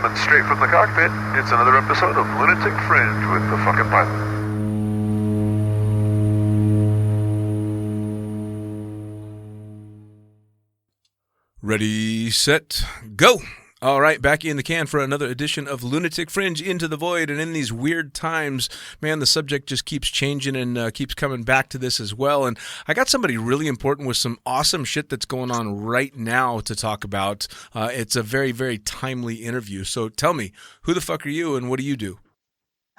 coming straight from the cockpit. It's another episode of Lunatic Fringe with the fucking pilot. Ready, set, go. All right, back in the can for another edition of Lunatic Fringe, Into the Void. And in these weird times, man, the subject just keeps changing and keeps coming back to this as well. And I got somebody really important with some awesome shit that's going on right now to talk about. It's a very, very timely interview. So tell me, who the fuck are you and what do you do?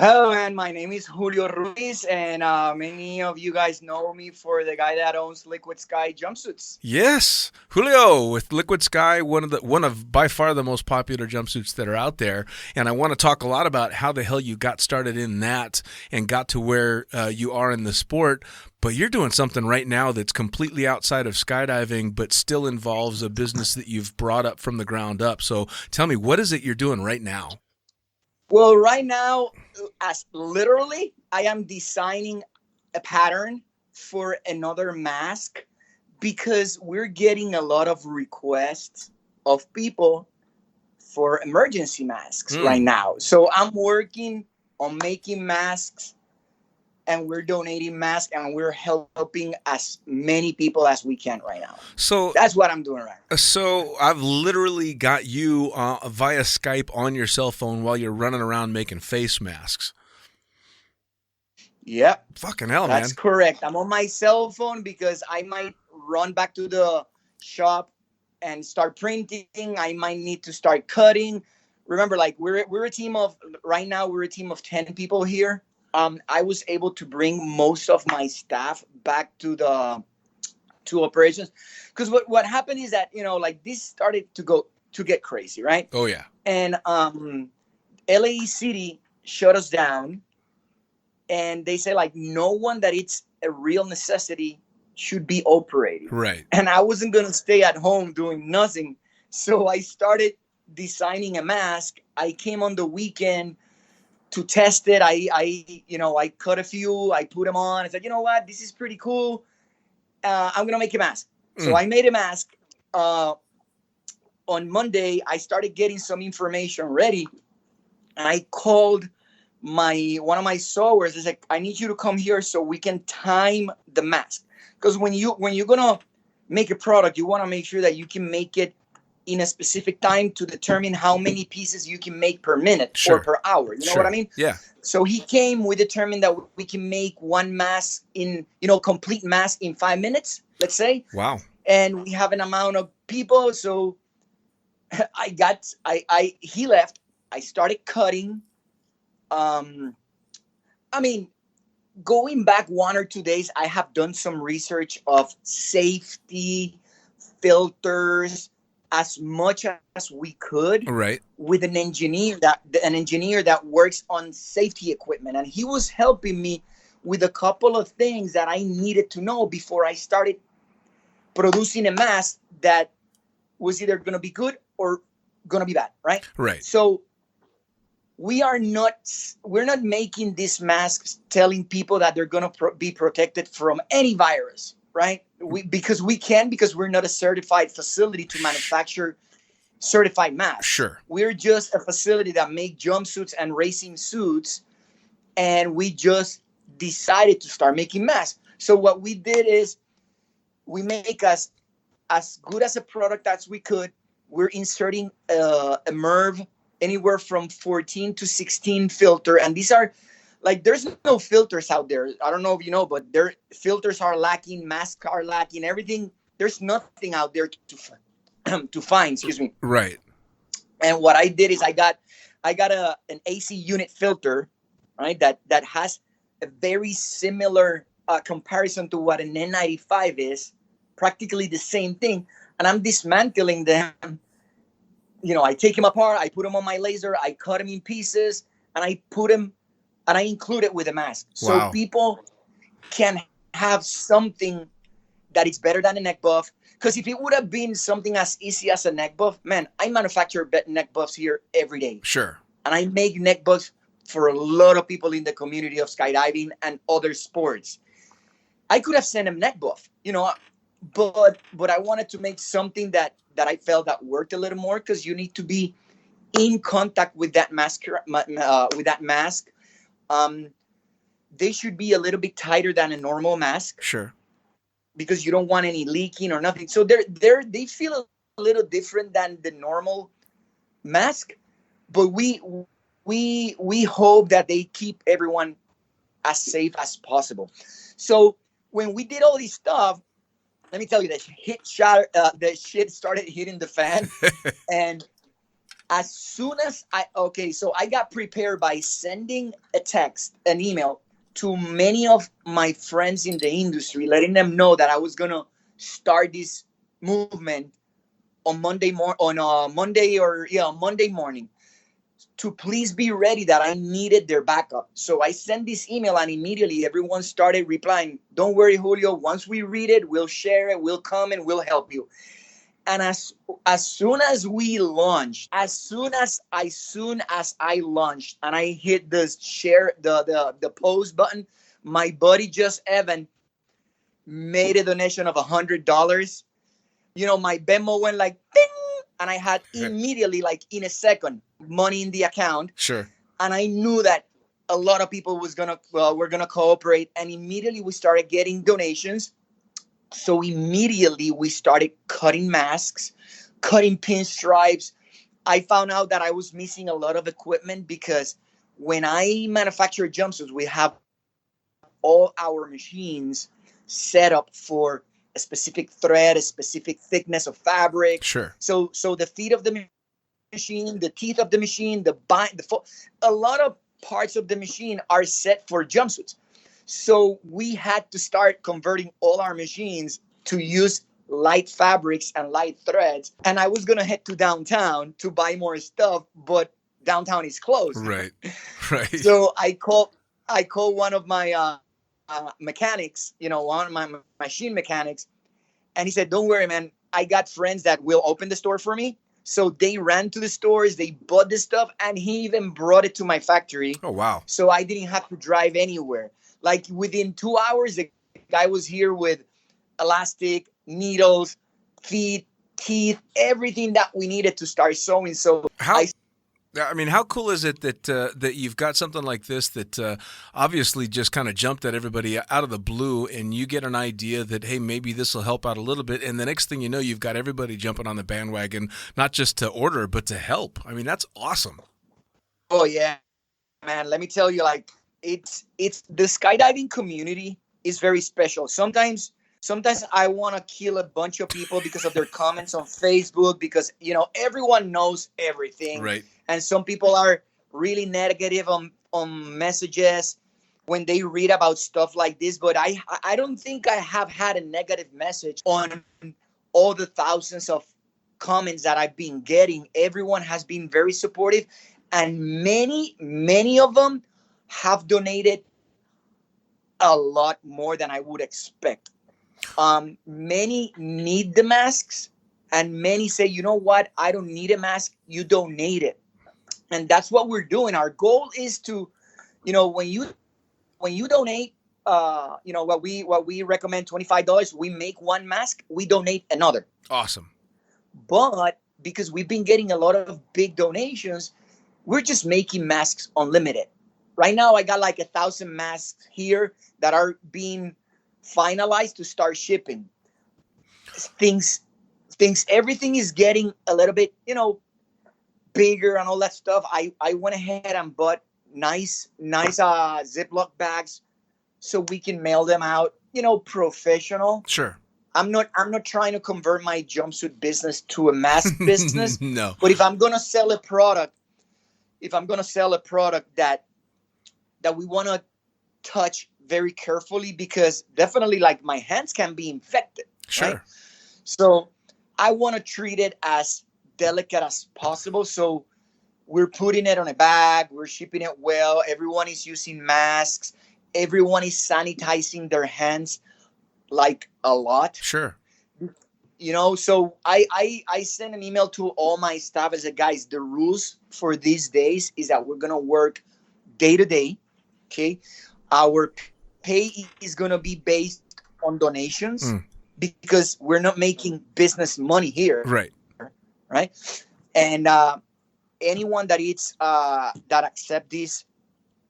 Hello, man. My name is Julio Ruiz, and many of you guys know me for the guy that owns Liquid Sky jumpsuits. Yes, Julio with Liquid Sky, one of by far the most popular jumpsuits that are out there. And I want to talk a lot about how the hell you got started in that and got to where you are in the sport. But you're doing something right now that's completely outside of skydiving, but still involves a business that you've brought up from the ground up. So tell me, what is it you're doing right now? Well, right now, as literally, I am designing a pattern for another mask because we're getting a lot of requests of people for emergency masks right now. So I'm working on making masks, and we're donating masks, and we're helping as many people as we can right now. So that's what I'm doing right now. So I've literally got you via Skype on your cell phone while you're running around making face masks. Yep. Fucking hell, man. That's correct. I'm on my cell phone because I might run back to the shop and start printing. I might need to start cutting. Remember, like we're a team of, right now we're a team of 10 people here. I was able to bring most of my staff back to operations because what happened is that, like this started to get crazy, right? Oh yeah. And LA City shut us down, and they say like no one that it's a real necessity should be operating. Right. And I wasn't gonna stay at home doing nothing, so I started designing a mask. I came on the weekend to test it. I cut a few, I put them on. I said, you know what, this is pretty cool. I'm gonna make a mask. So I made a mask. On Monday, I started getting some information ready, and I called one of my sewers. I said, I need you to come here so we can time the mask. Because when you're gonna make a product, you want to make sure that you can make it in a specific time to determine how many pieces you can make per minute or per hour. You know what I mean? Yeah. So he came, we determined that we can make one mask in, complete mask in 5 minutes, let's say. Wow. And we have an amount of people. So he left. I started cutting. Going back 1 or 2 days, I have done some research of safety, filters, as much as we could, right, with an engineer that works on safety equipment, and he was helping me with a couple of things that I needed to know before I started producing a mask that was either going to be good or going to be bad, right? Right. So we're not making these masks telling people that they're going to be protected from any virus, right? Because we're not a certified facility to manufacture certified masks. Sure. We're just a facility that make jumpsuits and racing suits, and we just decided to start making masks. So what we did is we make as good as a product as we could. We're inserting a MERV anywhere from 14 to 16 filter, and these are like, there's no filters out there. I don't know if you know, but filters are lacking, masks are lacking, everything. There's nothing out there to find, excuse me. Right. And what I did is I got an AC unit filter, right? That has a very similar comparison to what an N95 is, practically the same thing. And I'm dismantling them. I take them apart, I put them on my laser, I cut them in pieces, and I put them, and I include it with a mask. Wow. So people can have something that is better than a neck buff. Because if it would have been something as easy as a neck buff, man, I manufacture neck buffs here every day. Sure. And I make neck buffs for a lot of people in the community of skydiving and other sports. I could have sent them neck buff, but I wanted to make something that I felt that worked a little more, because you need to be in contact with that mask, they should be a little bit tighter than a normal mask. Sure. Because you don't want any leaking or nothing. So they feel a little different than the normal mask, but we hope that they keep everyone as safe as possible. So when we did all this stuff, let me tell you, the shit started hitting the fan. And as soon as I got prepared by sending an email to many of my friends in the industry, letting them know that I was gonna start this movement on Monday morning, to please be ready, that I needed their backup. So I sent this email, and immediately everyone started replying, "Don't worry, Julio. Once we read it, we'll share it. We'll come and we'll help you." And as soon as we launched, as soon as I launched and I hit the share, the post button, my buddy Just Evan made a donation of $100. My Venmo went like ding, and I had immediately, like in a second, money in the account. Sure. And I knew that a lot of people were gonna cooperate, and immediately we started getting donations. So immediately we started cutting masks, cutting pinstripes. I found out that I was missing a lot of equipment, because when I manufacture jumpsuits, we have all our machines set up for a specific thread, a specific thickness of fabric. Sure. So the feet of the machine, the teeth of the machine, a lot of parts of the machine are set for jumpsuits. So we had to start converting all our machines to use light fabrics and light threads. And I was going to head to downtown to buy more stuff, but downtown is closed. Right. So I called one of my mechanics, one of my machine mechanics. And he said, "Don't worry, man. I got friends that will open the store for me." So they ran to the stores, they bought the stuff, and he even brought it to my factory. Oh, wow. So I didn't have to drive anywhere. Like within 2 hours, the guy was here with elastic, needles, feet, teeth, everything that we needed to start sewing. So how cool is it that you've got something like this that obviously just kind of jumped at everybody out of the blue, and you get an idea that, hey, maybe this will help out a little bit, and the next thing you know, you've got everybody jumping on the bandwagon, not just to order, but to help. I mean, that's awesome. Oh, yeah, man. Let me tell you, like, it's the skydiving community is very special. Sometimes I want to kill a bunch of people because of their comments on Facebook, because everyone knows everything, right? And some people are really negative on messages when they read about stuff like this. But I don't think I have had a negative message on all the thousands of comments that I've been getting. Everyone has been very supportive, and many of them have donated a lot more than I would expect. Many need the masks, and many say, "You know what? I don't need a mask. You donate it." And that's what we're doing. Our goal is to, when you donate, what we recommend, $25, we make one mask, we donate another. Awesome. But because we've been getting a lot of big donations, we're just making masks unlimited. Right now, I got like 1,000 masks here that are being finalized to start shipping. Everything is getting a little bit, bigger and all that stuff. I went ahead and bought nice Ziploc bags so we can mail them out, professional. Sure. I'm not trying to convert my jumpsuit business to a mask business. No. But if I'm going to sell a product that we want to touch very carefully, because definitely, like, my hands can be infected. Sure. Right? So I want to treat it as delicate as possible. So we're putting it on a bag. We're shipping it well. Everyone is using masks. Everyone is sanitizing their hands like a lot. Sure. So I sent an email to all my staff. I said, guys, the rules for these days is that we're going to work day to day. Okay. Our pay is going to be based on donations because we're not making business money here. Right. Right. And anyone that it's that accept this,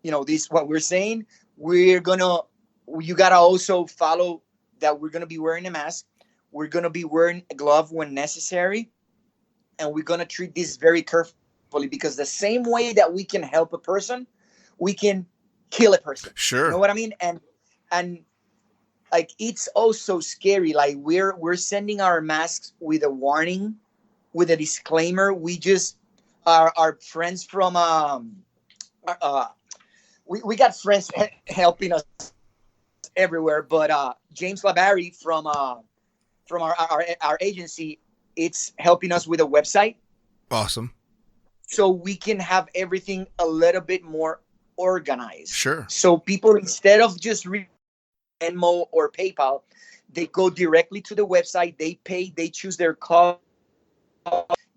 this what we're saying, you gotta also follow that we're gonna be wearing a mask, we're gonna be wearing a glove when necessary, and we're gonna treat this very carefully, because the same way that we can help a person, we can kill a person. Sure. You know what I mean? And like, it's also scary. Like, we're sending our masks with a warning, with a disclaimer. We just our friends from we got friends helping us everywhere, but James Labarry from our agency, it's helping us with a website. Awesome. So we can have everything a little bit more organized. Sure. So people, instead of just Venmo or PayPal, they go directly to the website, they pay, they choose their cause,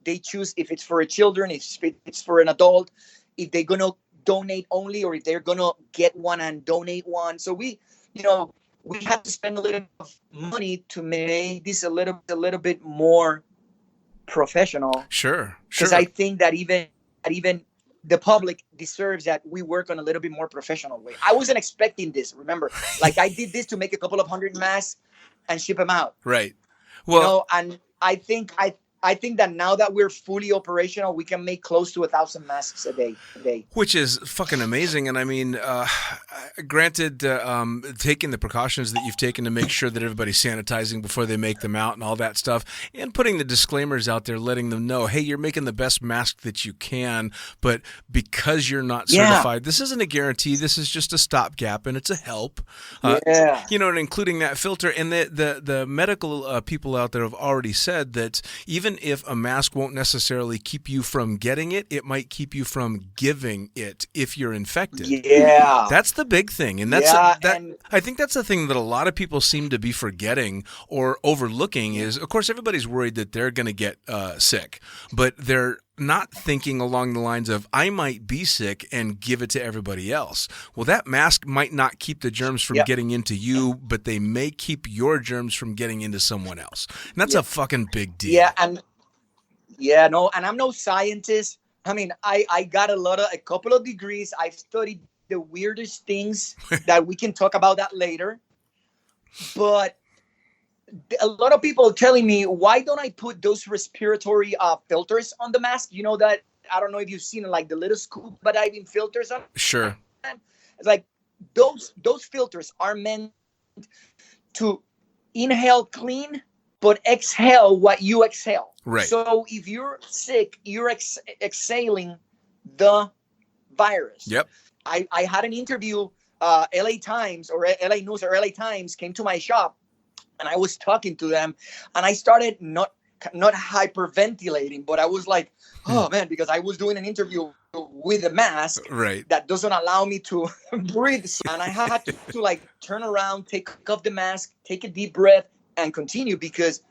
they choose if it's for a children, if it's for an adult, if they're going to donate only, or if they're going to get one and donate one. So we have to spend a little bit of money to make this a little bit more professional. Sure. Because I think that even the public deserves that we work on a little bit more professional way. I wasn't expecting this. Remember, like, I did this to make a couple of hundred masks and ship them out. Right. Well, and I think that now that we're fully operational, we can make close to 1,000 masks a day. Which is fucking amazing. And I mean, granted, taking the precautions that you've taken to make sure that everybody's sanitizing before they make them out and all that stuff, and putting the disclaimers out there, letting them know, hey, you're making the best mask that you can, but because you're not certified, this isn't a guarantee. This is just a stopgap, and it's a help. And including that filter. And the medical people out there have already said that even if a mask won't necessarily keep you from getting it, it might keep you from giving it if you're infected. Yeah. That's the big thing. And I think that's the thing that a lot of people seem to be forgetting or overlooking is, of course, everybody's worried that they're going to get sick, but they're not thinking along the lines of, I might be sick and give it to everybody else. Well, that mask might not keep the germs from getting into you, but they may keep your germs from getting into someone else. And that's a fucking big deal. And I'm no scientist. I mean, I got a couple of degrees. I've studied the weirdest things that we can talk about that later. But a lot of people are telling me, why don't I put those respiratory filters on the mask? You know that, I don't know if you've seen like the little scuba diving filters on. Sure. It's like those filters are meant to inhale clean, but exhale what you exhale. Right. So if you're sick, you're exhaling the virus. Yep. I had an interview, LA Times or LA News or LA Times came to my shop, and I was talking to them, and I started not hyperventilating, but I was like, oh man, because I was doing an interview with a mask that doesn't allow me to breathe. And I had to like turn around, take off the mask, take a deep breath, and continue, because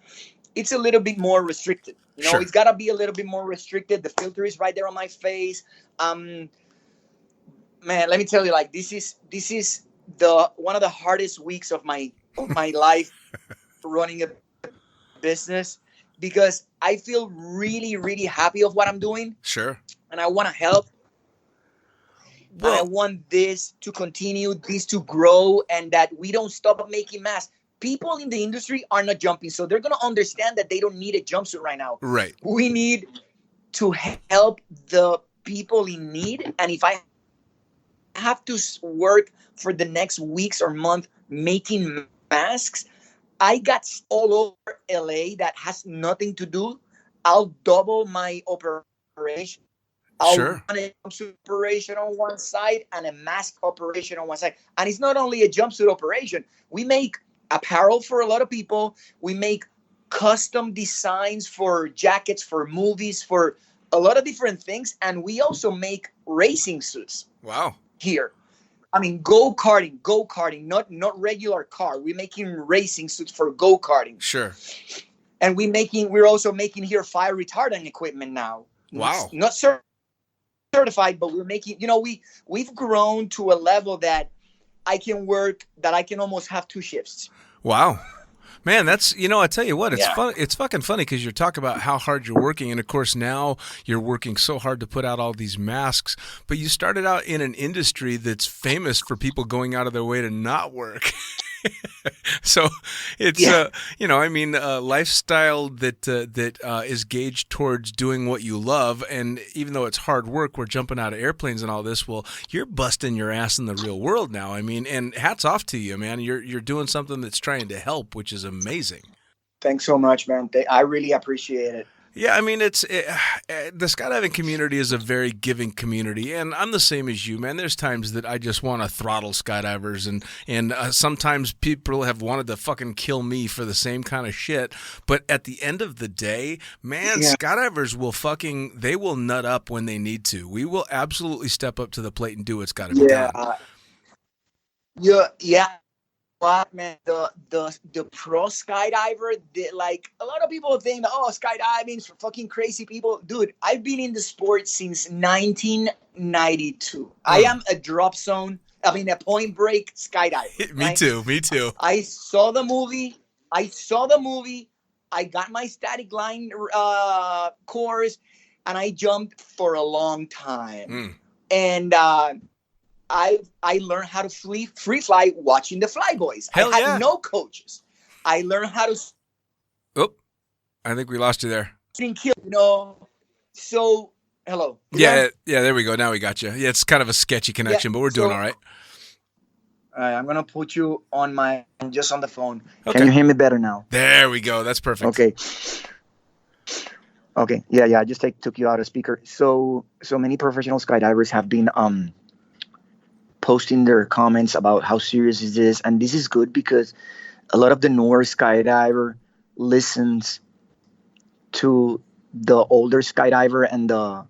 it's a little bit more restricted. It's got to be a little bit more restricted. The filter is right there on my face. Man, let me tell you, like, this is the one of the hardest weeks of my life running a business, because I feel really, really happy of what I'm doing. Sure. And I want to help. Well, and I want this to continue, this to grow, and that we don't stop making masks. People in the industry are not jumping, so they're going to understand that they don't need a jumpsuit right now. Right. We need to help the people in need. And if I have to work for the next weeks or month making masks, I got all over LA that has nothing to do. I'll double my operation. I'll run a jumpsuit operation on one side and a mask operation on one side. And it's not only a jumpsuit operation. We make apparel for a lot of people. We make custom designs for jackets, for movies, for a lot of different things. And we also make racing suits. Wow. Here. I mean, go-karting, not regular car. We're making racing suits for go-karting. Sure. And we're also making here fire retardant equipment now. Wow. Not certified, but we're making, we've grown to a level that I can almost have 2 shifts. Wow. Man, that's, I tell you what, it's fun. It's fucking funny because you're talking about how hard you're working. And of course, now you're working so hard to put out all these masks. But you started out in an industry that's famous for people going out of their way to not work. So it's, lifestyle that is gauged towards doing what you love. And even though it's hard work, we're jumping out of airplanes and all this. Well, you're busting your ass in the real world now. I mean, and hats off to you, man. You're doing something that's trying to help, which is amazing. Thanks so much, man. I really appreciate it. Yeah, I mean, the skydiving community is a very giving community, and I'm the same as you, man. There's times that I just want to throttle skydivers, and sometimes people have wanted to fucking kill me for the same kind of shit. But at the end of the day, man, skydivers they will nut up when they need to. We will absolutely step up to the plate and do what's got to be done. Yeah. What, man, the pro skydiver, like a lot of people think, skydiving's for fucking crazy people. Dude, I've been in the sport since 1992. I am a a point break skydiver. Me too. I saw the movie. I got my static line course, and I jumped for a long time. And I learned how to free fly watching the Flyboys. I had no coaches. I learned how to. Oh, I think we lost you there. So hello. Yeah, there we go. Now we got you. Yeah, it's kind of a sketchy connection, but we're doing all right. I'm gonna put you on just on the phone. Okay. Can you hear me better now? There we go. That's perfect. Okay. Yeah. I just took you out of speaker. So many professional skydivers have been posting their comments about how serious is this, and this is good because a lot of the newer skydiver listens to the older skydiver and the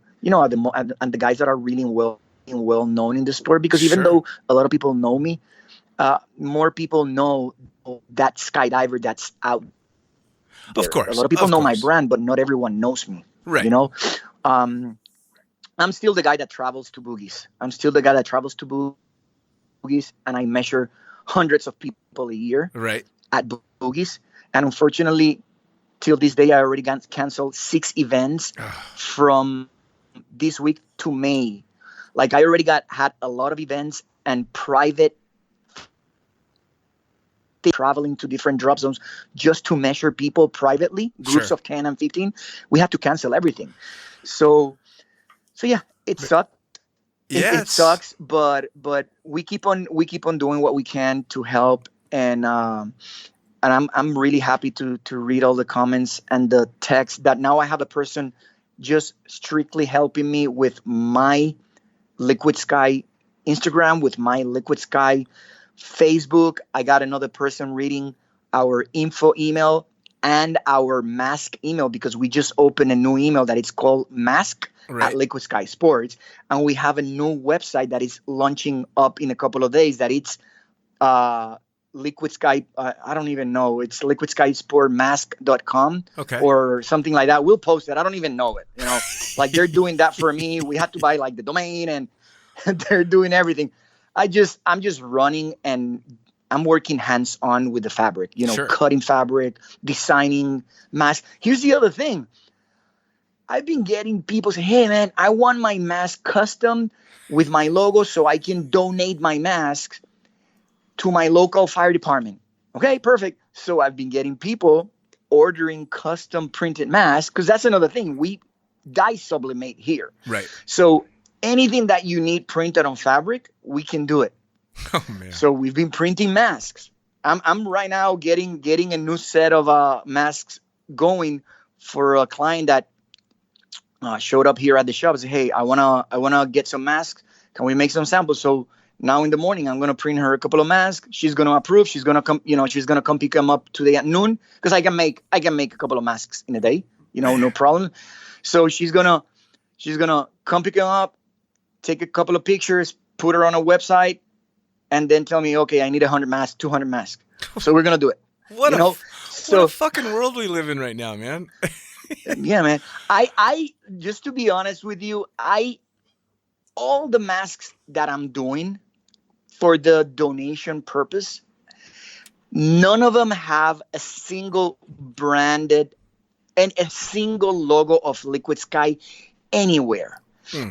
guys that are really well known in the sport, because even though a lot of people know me, more people know that skydiver that's out there. Of course, a lot of people know my brand, but not everyone knows me. Right. I'm still the guy that travels to boogies. And I measure hundreds of people a year at boogies. And unfortunately, till this day, I already canceled 6 events from this week to May. Like, I already had a lot of events and private traveling to different drop zones just to measure people privately, groups of 10 and 15. We had to cancel everything. So yeah, it sucked. It sucks, but we keep on doing what we can to help, and I'm really happy to read all the comments and the text that now I have a person just strictly helping me with my Liquid Sky Instagram, with my Liquid Sky Facebook. I got another person reading our info email and our mask email, because we just opened a new email that it's called Mask at Liquid Sky Sports, and we have a new website that is launching up in a couple of days. That it's Liquid Sky. I don't even know. It's liquidskysportmask.com or something like that. We'll post it. I don't even know it. Like, they're doing that for me. We had to buy like the domain, and they're doing everything. I'm just running, and I'm working hands-on with the fabric. Cutting fabric, designing masks. Here's the other thing. I've been getting people say, hey, man, I want my mask custom with my logo so I can donate my masks to my local fire department. Okay, perfect. So I've been getting people ordering custom printed masks, because that's another thing. We dye sublimate here. Right. So anything that you need printed on fabric, we can do it. Oh, man. So we've been printing masks. I'm right now getting a new set of masks going for a client that showed up here at the shop and said, hey, I wanna get some masks. Can we make some samples? So now in the morning, I'm gonna print her a couple of masks. She's gonna approve. She's gonna come. She's gonna come pick them up today at noon, because I can make a couple of masks in a day. No problem. So she's gonna come pick them up, take a couple of pictures, put her on a website, and then tell me, okay, I need 100 masks, 200 masks. So we're gonna do it. What a fucking world we live in right now, man. Yeah, man. I just to be honest with you, all the masks that I'm doing for the donation purpose, none of them have a single branded and a single logo of Liquid Sky anywhere.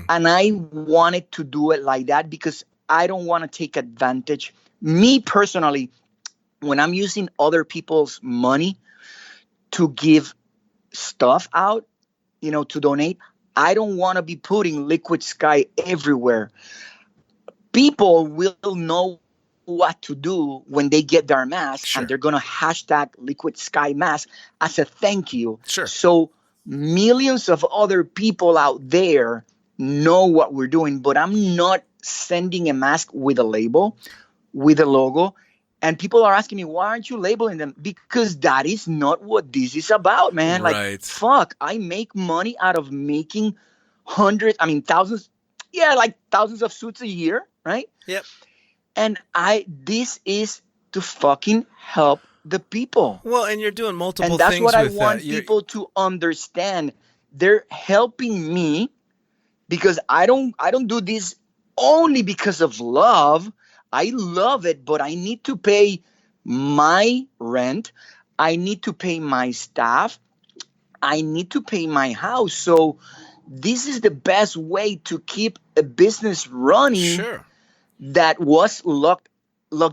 And I wanted to do it like that because I don't want to take advantage. Me personally, when I'm using other people's money to give stuff out, to donate, I don't want to be putting Liquid Sky everywhere. People will know what to do when they get their mask, sure. and they're going to hashtag Liquid Sky mask as a thank you. Sure. So millions of other people out there know what we're doing, but I'm not sending a mask with a label, with a logo. And people are asking me, why aren't you labeling them? Because that is not what this is about, man. Right. Like, fuck, I make money out of making thousands of suits a year, right? Yep. And this is to fucking help the people. Well, and you're doing multiple and that's things what I with want that. people to understand. They're helping me because I don't do this only because of love. I love it, but I need to pay my rent. I need to pay my staff. I need to pay my house. So this is the best way to keep a business running. Sure. That was locked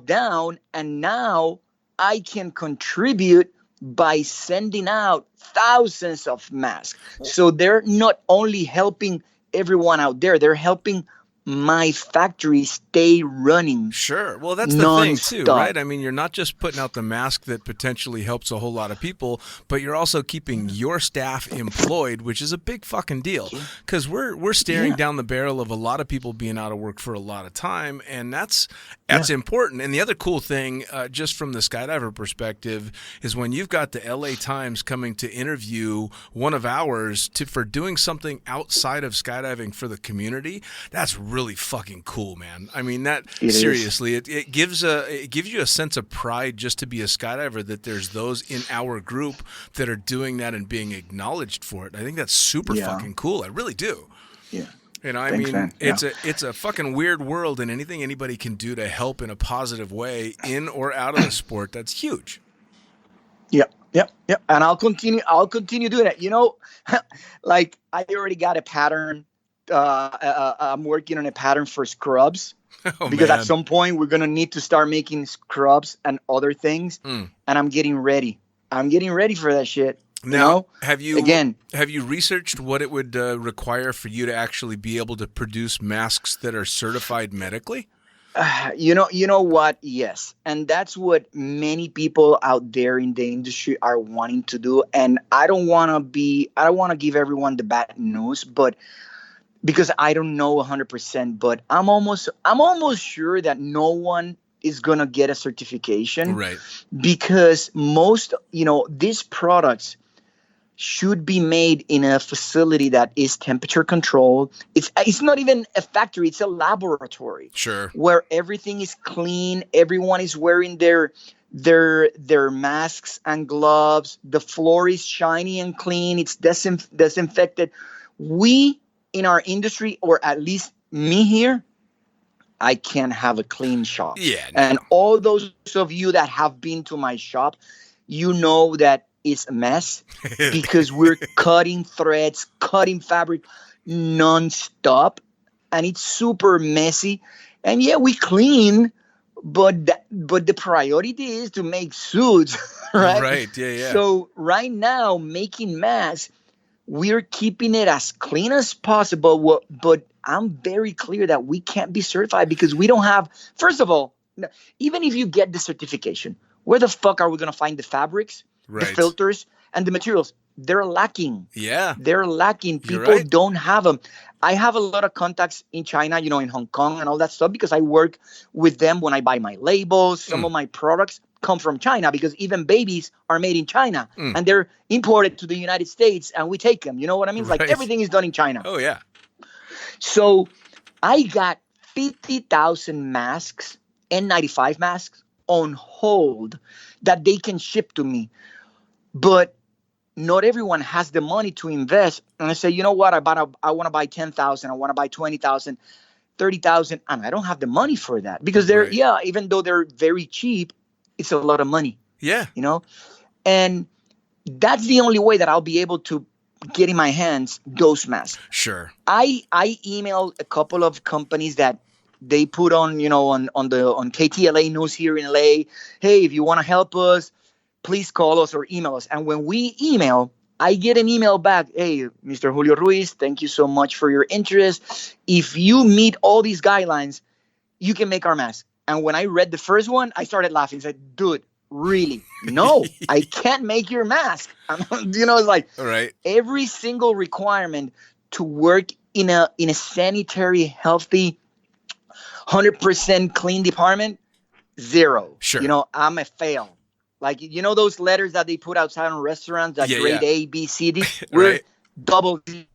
down, and now I can contribute by sending out thousands of masks. So they're not only helping everyone out there, they're helping my factory stay running. Sure. Well, that's the thing too, right? I mean, you're not just putting out the mask that potentially helps a whole lot of people, but you're also keeping your staff employed, which is a big fucking deal. Because we're staring down the barrel of a lot of people being out of work for a lot of time, and that's important. And the other cool thing, just from the skydiver perspective, is when you've got the LA Times coming to interview one of ours for doing something outside of skydiving for the community. That's really fucking cool, man. I mean, it gives you a sense of pride just to be a skydiver that there's those in our group that are doing that and being acknowledged for it. I think that's super fucking cool. I really do. Yeah. Thanks, man. It's a fucking weird world, and anything anybody can do to help in a positive way in or out of the sport, that's huge. Yep. And I'll continue doing it. Like I already got a pattern. I'm working on a pattern for scrubs because at some point we're going to need to start making scrubs and other things. And I'm getting ready. For that shit. Now, have you researched what it would require for you to actually be able to produce masks that are certified medically? You know what? Yes. And that's what many people out there in the industry are wanting to do. And I don't want to give everyone the bad news, but because I don't know 100%, but I'm almost sure that no one is going to get a certification. Right. Because most, these products should be made in a facility that is temperature controlled. It's not even a factory, it's a laboratory. Sure. Where everything is clean, everyone is wearing their masks and gloves. The floor is shiny and clean, it's disinfected. We in our industry, or at least me here, I can't have a clean shop. Yeah. No. And all those of you that have been to my shop, you know that it's a mess because we're cutting threads, cutting fabric nonstop, and it's super messy. And yeah, we clean, but the priority is to make suits, right? Right. Yeah. So right now, making masks, we're keeping it as clean as possible, but I'm very clear that we can't be certified because we don't have, first of all, even if you get the certification, where the fuck are we going to find the fabrics, the filters, and the materials? They're lacking. Yeah. They're lacking. People don't have them. I have a lot of contacts in China, in Hong Kong and all that stuff because I work with them when I buy my labels. Some of my products come from China because even babies are made in China and they're imported to the United States and we take them. You know what I mean? It's like everything is done in China. Oh, yeah. So I got 50,000 masks, N95 masks, on hold that they can ship to me. But not everyone has the money to invest. And I say, you know what? I want to buy 10,000. I want to buy 20,000, 30,000. And I don't have the money for that because even though they're very cheap, it's a lot of money. Yeah. You know, and that's the only way that I'll be able to get in my hands those masks. Sure. I emailed a couple of companies that they put on, you know, on KTLA News here in LA. Hey, if you want to help us, please call us or email us. And when we email, I get an email back. Hey, Mr. Julio Ruiz, thank you so much for your interest. If you meet all these guidelines, you can make our mask. And when I read the first one, I started laughing. I said, dude, really? No, I can't make your mask. You know, it's like every single requirement to work in a sanitary, healthy, 100% clean department, 0. Sure. You know, I'm a fail. Like, you know, those letters that they put outside on restaurants, that grade A, B, C, D, we're double D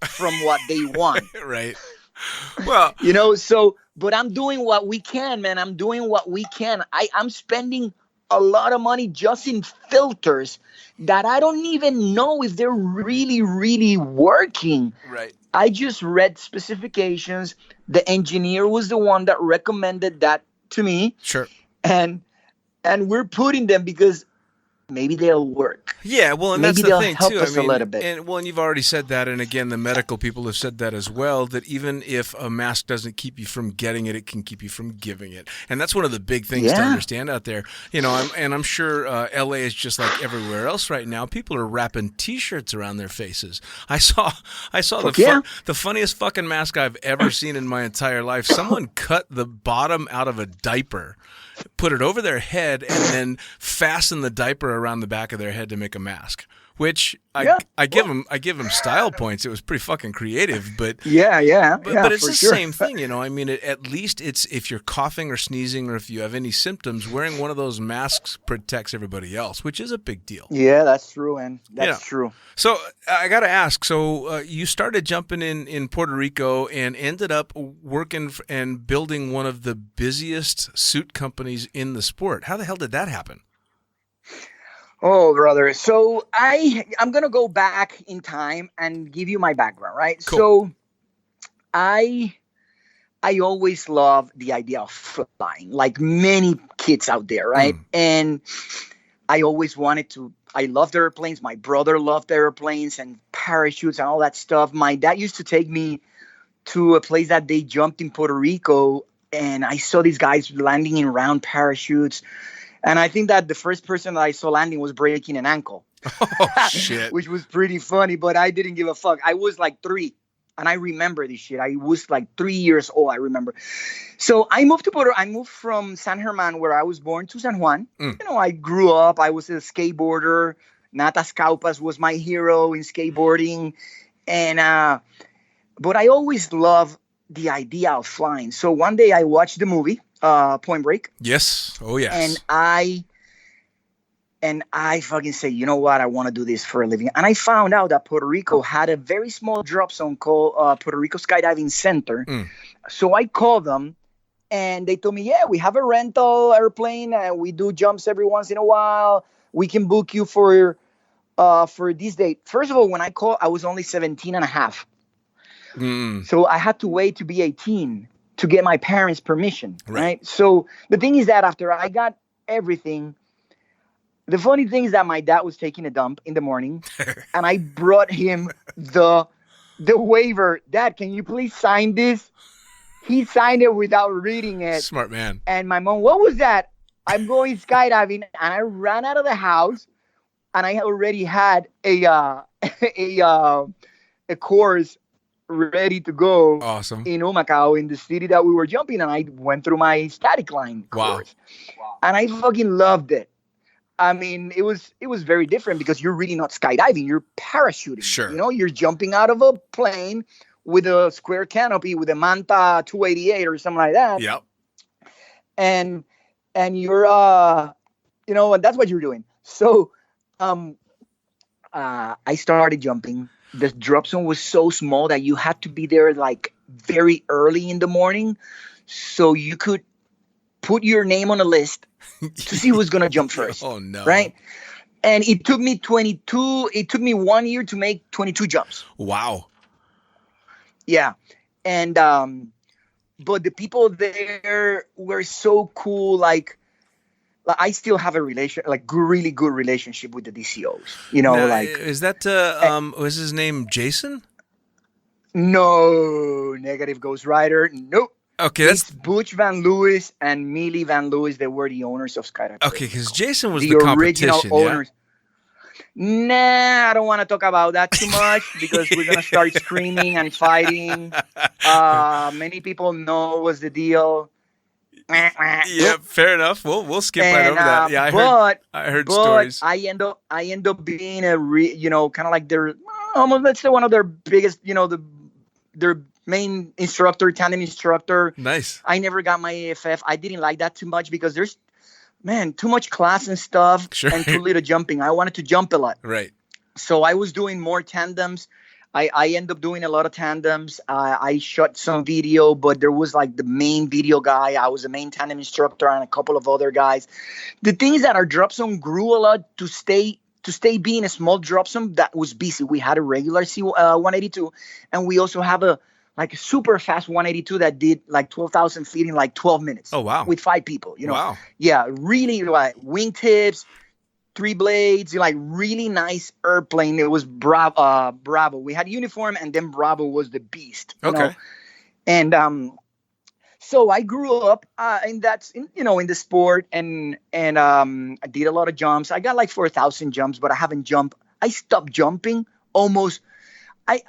from what they want. Right. Well, you know, so, but I'm doing what we can, man. I'm doing what we can. I'm spending a lot of money just in filters that I don't even know if they're really, really working. Right. I just read specifications. The engineer was the one that recommended that to me. Sure. And we're putting them because maybe they'll work. Yeah, well, and maybe that's the thing help too. Us I mean, a little bit. and you've already said that, and again, the medical people have said that as well. That even if a mask doesn't keep you from getting it, it can keep you from giving it, and that's one of the big things to understand out there. You know, I'm sure LA is just like everywhere else right now. People are wrapping T-shirts around their faces. I saw the funniest fucking mask I've ever seen in my entire life. Someone cut the bottom out of a diaper, put it over their head, and then fasten the diaper around the back of their head to make a mask. Which I give them style points. It was pretty fucking creative, but but it's the same thing, you know. I mean, at least it's if you're coughing or sneezing or if you have any symptoms, wearing one of those masks protects everybody else, which is a big deal. Yeah, that's true, man. That's true. So I got to ask. So you started jumping in Puerto Rico and ended up working and building one of the busiest suit companies in the sport. How the hell did that happen? Oh, brother. So I'm going to go back in time and give you my background, right? Cool. So I always loved the idea of flying, like many kids out there, right? And I always wanted to, I loved airplanes. My brother loved airplanes and parachutes and all that stuff. My dad used to take me to a place that they jumped in Puerto Rico, and I saw these guys landing in round parachutes. And I think that the first person that I saw landing was breaking an ankle. Oh, shit. Which was pretty funny, but I didn't give a fuck. I was like 3, and I remember this shit. I was like 3 years old, I remember. So I moved from San Germán, where I was born, to San Juan. You know, I grew up. I was a skateboarder. Natas Caupas was my hero in skateboarding. And but I always loved the idea of flying. So one day I watched the movie, Point Break. Yes. Oh, yes. And I fucking say, you know what? I want to do this for a living. And I found out that Puerto Rico had a very small drop zone called Puerto Rico Skydiving Center. So I called them, and they told me, yeah, we have a rental airplane, and we do jumps every once in a while. We can book you for this date. First of all, when I called, I was only 17 and a half. So I had to wait to be 18 to get my parents' permission, right? So the thing is that after I got everything, the funny thing is that my dad was taking a dump in the morning, and I brought him the waiver. Dad, can you please sign this? He signed it without reading it. Smart man. And my mom, what was that? I'm going skydiving, and I ran out of the house, and I already had a course ready to go. Awesome. In Humacao, in the city that we were jumping, and I went through my static line course. Wow. And I fucking loved it. I mean, it was very different because you're really not skydiving, you're parachuting. Sure. You know, you're jumping out of a plane with a square canopy with a Manta 288 or something like that. Yep. And you're you know, and that's what you're doing. So I started jumping. The drop zone was so small that you had to be there like very early in the morning so you could put your name on a list to see who's going to jump first. Oh, no. Right? And it took me 1 year to make 22 jumps. Wow. Yeah. And, but the people there were so cool. Like, I still have a really good relationship with the DCOs. Now, is that was his name Jason? No, negative Ghost Rider. Nope. Okay, it's Butch Van Lewis and Millie Van Lewis. They were the owners of Skydiver. Okay, because Jason was the original owners. Nah, I don't want to talk about that too much because we're gonna start screaming and fighting. Many people know what's the deal. Yeah, fair enough. We'll skip right over that. Yeah, I heard stories. I end up being kind of like their almost, let's say, one of their biggest, their main instructor, tandem instructor. Nice. I never got my AFF. I didn't like that too much because there's, too much class and stuff, and too little jumping. I wanted to jump a lot. Right. So I was doing more tandems. I end up doing a lot of tandems. I shot some video, but there was like the main video guy. I was the main tandem instructor and a couple of other guys. The thing is that our drop zone grew a lot to stay being a small drop zone that was busy. We had a regular C182, and we also have a super fast 182 that did like 12,000 feet in like 12 minutes. Oh, wow. With 5 people, Wow. Yeah, really like wingtips, 3 blades, really nice airplane. It was Bravo. We had uniform, and then Bravo was the beast. Okay. And so I grew up in the sport, and I did a lot of jumps. I got like 4,000 jumps, but I haven't jumped. I stopped jumping almost.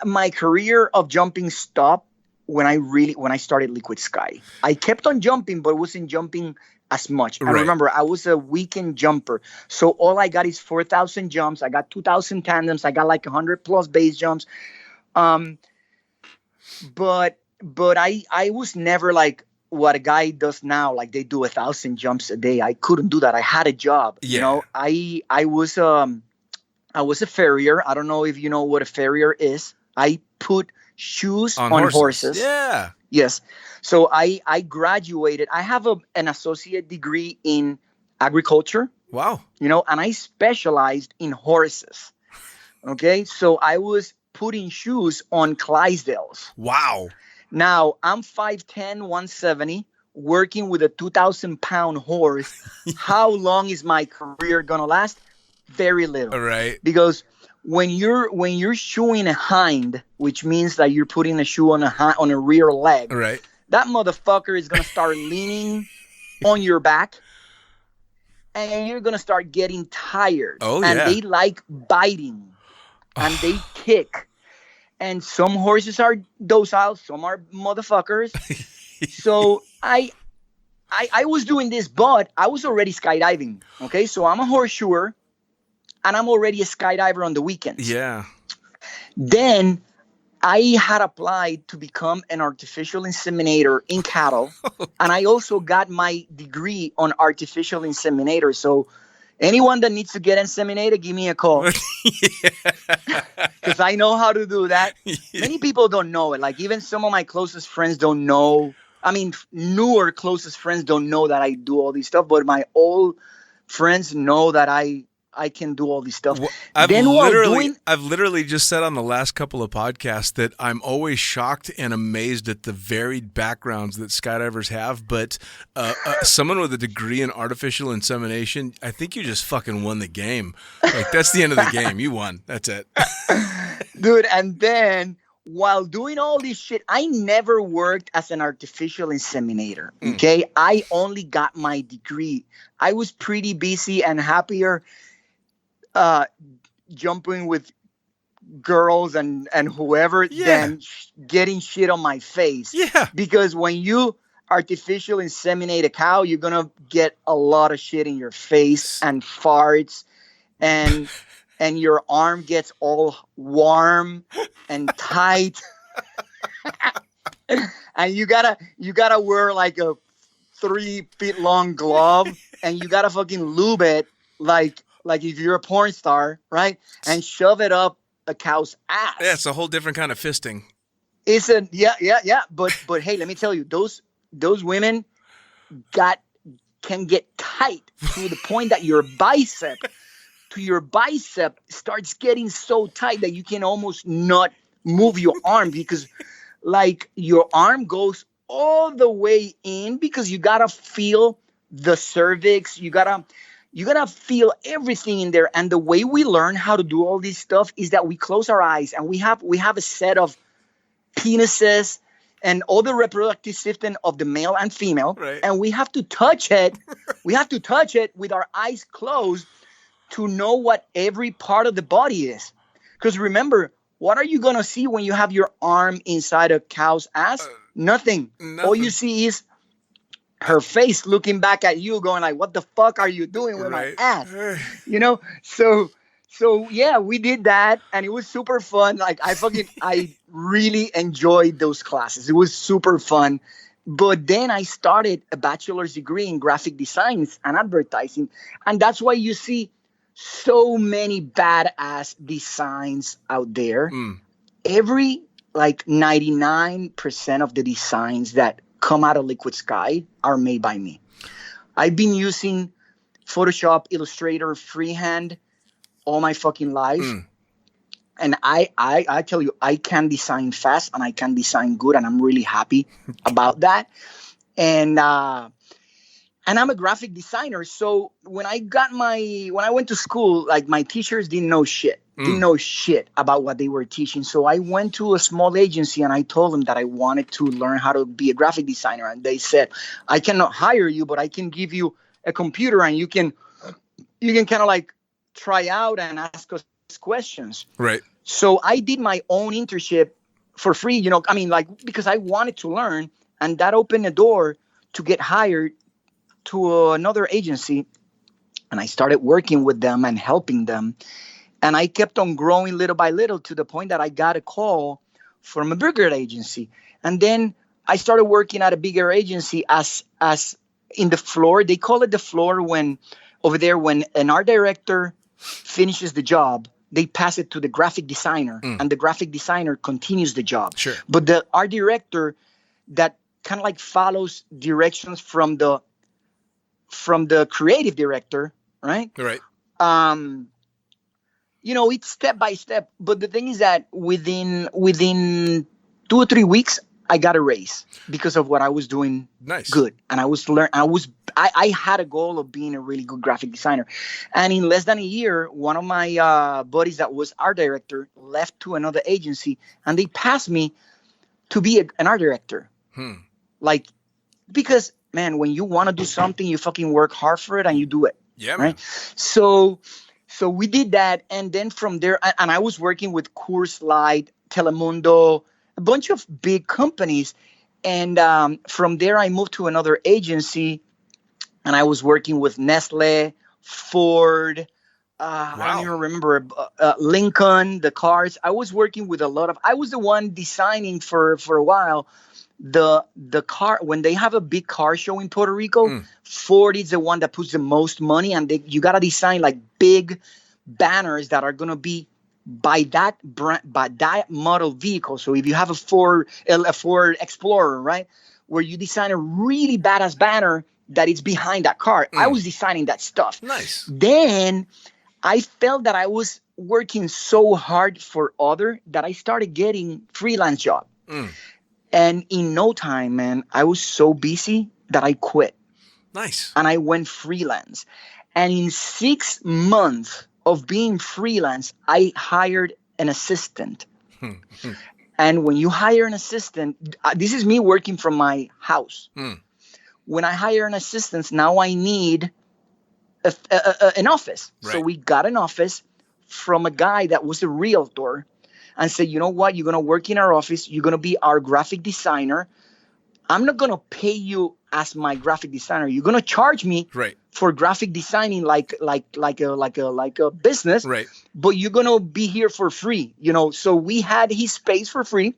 My career of jumping stopped when I started Liquid Sky. I kept on jumping, but wasn't jumping as much. I remember I was a weekend jumper. So all I got is 4,000 jumps. I got 2,000 tandems. I got like 100 plus base jumps. But I was never like what a guy does now. Like they do 1,000 jumps a day. I couldn't do that. I had a job. Yeah. I was a farrier. I don't know if you know what a farrier is. I put shoes on horses. Yeah. Yes. So I graduated. I have an associate degree in agriculture. Wow. And I specialized in horses. Okay. So I was putting shoes on Clydesdales. Wow. Now I'm 5'10", 170, working with a 2,000-pound horse. How long is my career going to last? Very little. All right. Because when you're shoeing a hind, which means that you're putting a shoe on a rear leg, right, that motherfucker is gonna start leaning on your back, and you're gonna start getting tired. Oh, and yeah. they like biting, and they kick. And some horses are docile, some are motherfuckers. So I was doing this, but I was already skydiving. Okay, so I'm a horseshoer. And I'm already a skydiver on the weekends. Yeah. Then I had applied to become an artificial inseminator in cattle. And I also got my degree on artificial inseminator. So anyone that needs to get inseminated, give me a call. Because I know how to do that. Many people don't know it. Like even some of my closest friends don't know. I mean, newer closest friends don't know that I do all this stuff. But my old friends know that I can do all this stuff. Well, I've literally just said on the last couple of podcasts that I'm always shocked and amazed at the varied backgrounds that skydivers have. But someone with a degree in artificial insemination, I think you just fucking won the game. Like that's the end of the game. You won. That's it. Dude, and then while doing all this shit, I never worked as an artificial inseminator. Okay? I only got my degree. I was pretty busy and happier jumping with girls and whoever than getting shit on my face. Yeah. Because when you artificial inseminate a cow, you're going to get a lot of shit in your face and farts and your arm gets all warm and tight. And you gotta wear like a 3 feet long glove and you gotta fucking lube it like if you're a porn star, right? And shove it up a cow's ass. Yeah, it's a whole different kind of fisting. It's a yeah. But hey, let me tell you, those women can get tight to the point that your bicep starts getting so tight that you can almost not move your arm because like your arm goes all the way in because you gotta feel the cervix. You gotta feel everything in there. And the way we learn how to do all this stuff is that we close our eyes and we have a set of penises and all the reproductive system of the male and female. Right. And we have to touch it. We have to touch it with our eyes closed to know what every part of the body is. Because remember, what are you going to see when you have your arm inside a cow's ass? Nothing. All you see is her face looking back at you going like, what the fuck are you doing with my ass? You know? So yeah, we did that and it was super fun. Like I really enjoyed those classes. It was super fun. But then I started a bachelor's degree in graphic design and advertising. And that's why you see so many badass designs out there. Every like 99% of the designs that come out of Liquid Sky are made by me. I've been using Photoshop, Illustrator, freehand all my fucking life. And I tell you, I can design fast and I can design good, and I'm really happy about that. And I'm a graphic designer. So when I went to school, like my teachers didn't know shit about what they were teaching. So I went to a small agency and I told them that I wanted to learn how to be a graphic designer. And they said, I cannot hire you, but I can give you a computer and you can kind of like try out and ask us questions. Right. So I did my own internship for free, you know, I mean, like, because I wanted to learn, and that opened the door to get hired to another agency. And I started working with them and helping them. And I kept on growing little by little to the point that I got a call from a bigger agency. And then I started working at a bigger agency as in the floor. They call it the floor when an art director finishes the job, they pass it to the graphic designer, and the graphic designer continues the job. Sure. But the art director that kind of like follows directions from the creative director, right? Right. You know, it's step by step. But the thing is that within 2 or 3 weeks, I got a raise because of what I was doing. Nice. Good. And I had a goal of being a really good graphic designer. And in less than a year, one of my buddies that was art director left to another agency, and they passed me to be an art director. Like, because, man, when you want to do something, you fucking work hard for it and you do it. Yeah, right? man. So we did that. And then from there, and I was working with Coors Light, Telemundo, a bunch of big companies. And from there, I moved to another agency, and I was working with Nestle, Ford, I don't even remember, Lincoln, the cars. I was working with I was the one designing for a while the car. When they have a big car show in Puerto Rico, Ford is the one that puts the most money, and you got to design like big banners that are going to be by that brand, by that model vehicle. So if you have a Ford Explorer, right, where you design a really badass banner that is behind that car, I was designing that stuff. Nice. Then I felt that I was working so hard for other that I started getting freelance job. And in no time, man, I was so busy that I quit. Nice. And I went freelance. And in 6 months of being freelance, I hired an assistant. And when you hire an assistant, this is me working from my house. When I hire an assistant, now I need an office. Right. So we got an office from a guy that was a realtor and said, you know what, you're going to work in our office. You're going to be our graphic designer. I'm not going to pay you as my graphic designer. You're going to charge me for graphic designing like a business. Right. But you're going to be here for free, you know. So we had his space for free.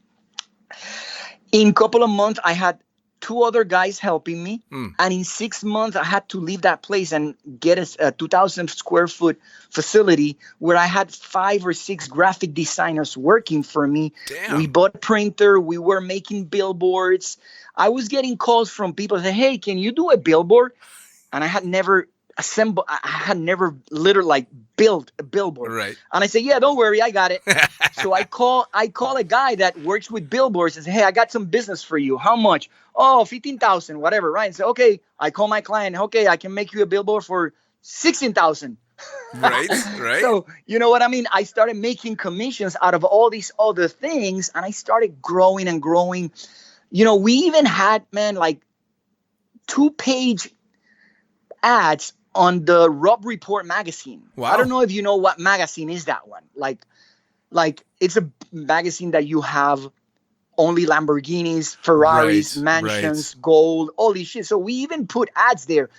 In a couple of months, I had 2 other guys helping me. And in 6 months, I had to leave that place and get a 2,000 square foot facility where I had 5 or 6 graphic designers working for me. Damn. We bought a printer. We were making billboards. I was getting calls from people that say, hey, can you do a billboard? And I had never assemble. I had never literally like built a billboard. Right. And I say, yeah, don't worry, I got it. So I call a guy that works with billboards and say, hey, I got some business for you. How much? Oh, 15,000, whatever, right? And say, okay. I call my client. Okay, I can make you a billboard for 16,000. Right. So you know what I mean? I started making commissions out of all these other things, and I started growing and growing. You know, we even had, man, like 2-page ads on the Rub Report magazine. Wow. I don't know if you know what magazine is that one. Like it's a magazine that you have only Lamborghinis, Ferraris, mansions, gold, all these shit. So we even put ads there.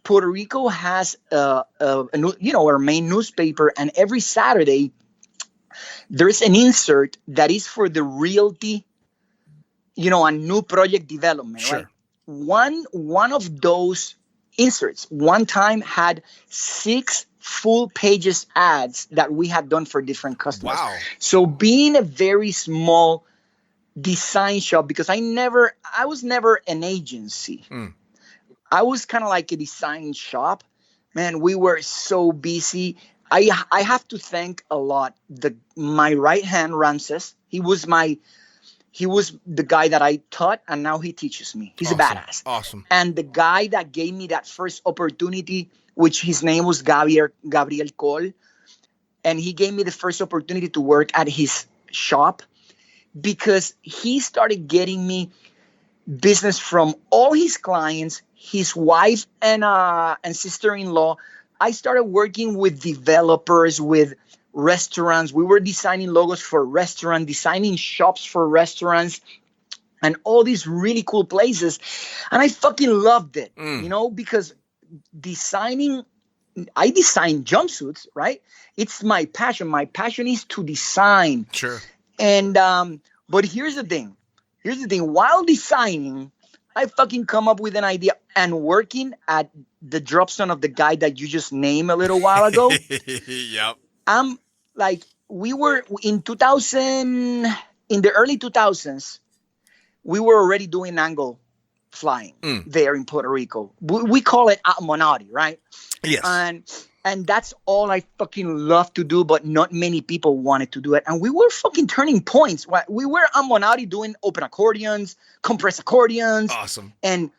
Puerto Rico has our main newspaper, and every Saturday there's an insert that is for the realty, and new project development. Sure. Right? One of those inserts one time had 6 full pages ads that we had done for different customers. Wow. So being a very small design shop, because I was never an agency. I was kind of like a design shop. Man, we were so busy. I have to thank a lot my right hand, Ramses. He was the guy that I taught, and now he teaches me. He's a badass. Awesome. And the guy that gave me that first opportunity, which his name was Gabriel Cole, and he gave me the first opportunity to work at his shop because he started getting me business from all his clients, his wife and sister-in-law. I started working with developers, with restaurants. We were designing logos for restaurants, designing shops for restaurants, and all these really cool places. And I fucking loved it, because I design jumpsuits, right? It's my passion. My passion is to design. Sure. And, but here's the thing. While designing, I fucking come up with an idea, and working at the dropzone of the guy that you just named a little while ago. Yep. I'm like, we were in the early 2000s, we were already doing angle flying there in Puerto Rico. We call it Monari, right? Yes. And that's all I fucking love to do, but not many people wanted to do it. And we were fucking turning points. We were on Monari doing open accordions, compressed accordions. Awesome. And,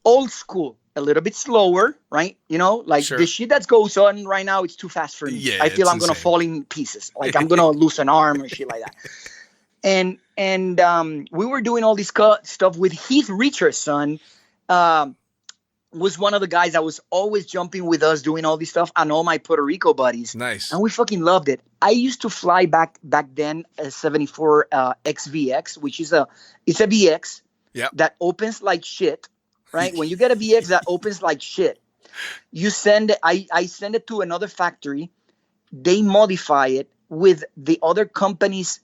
old school. A little bit slower, right? Sure. The shit that goes on right now, it's too fast for me. Yeah, I feel I'm insane. gonna fall in pieces. Like I'm gonna lose an arm or shit like that. And we were doing all this stuff with Heath Richardson. Was one of the guys that was always jumping with us doing all this stuff, and all my Puerto Rico buddies. Nice. And we fucking loved it. I used to fly back then a 74 XVX, which is it's a VX that opens like shit. Right? When you get a VX that opens like shit, you send it. I send it to another factory. They modify it with the other company's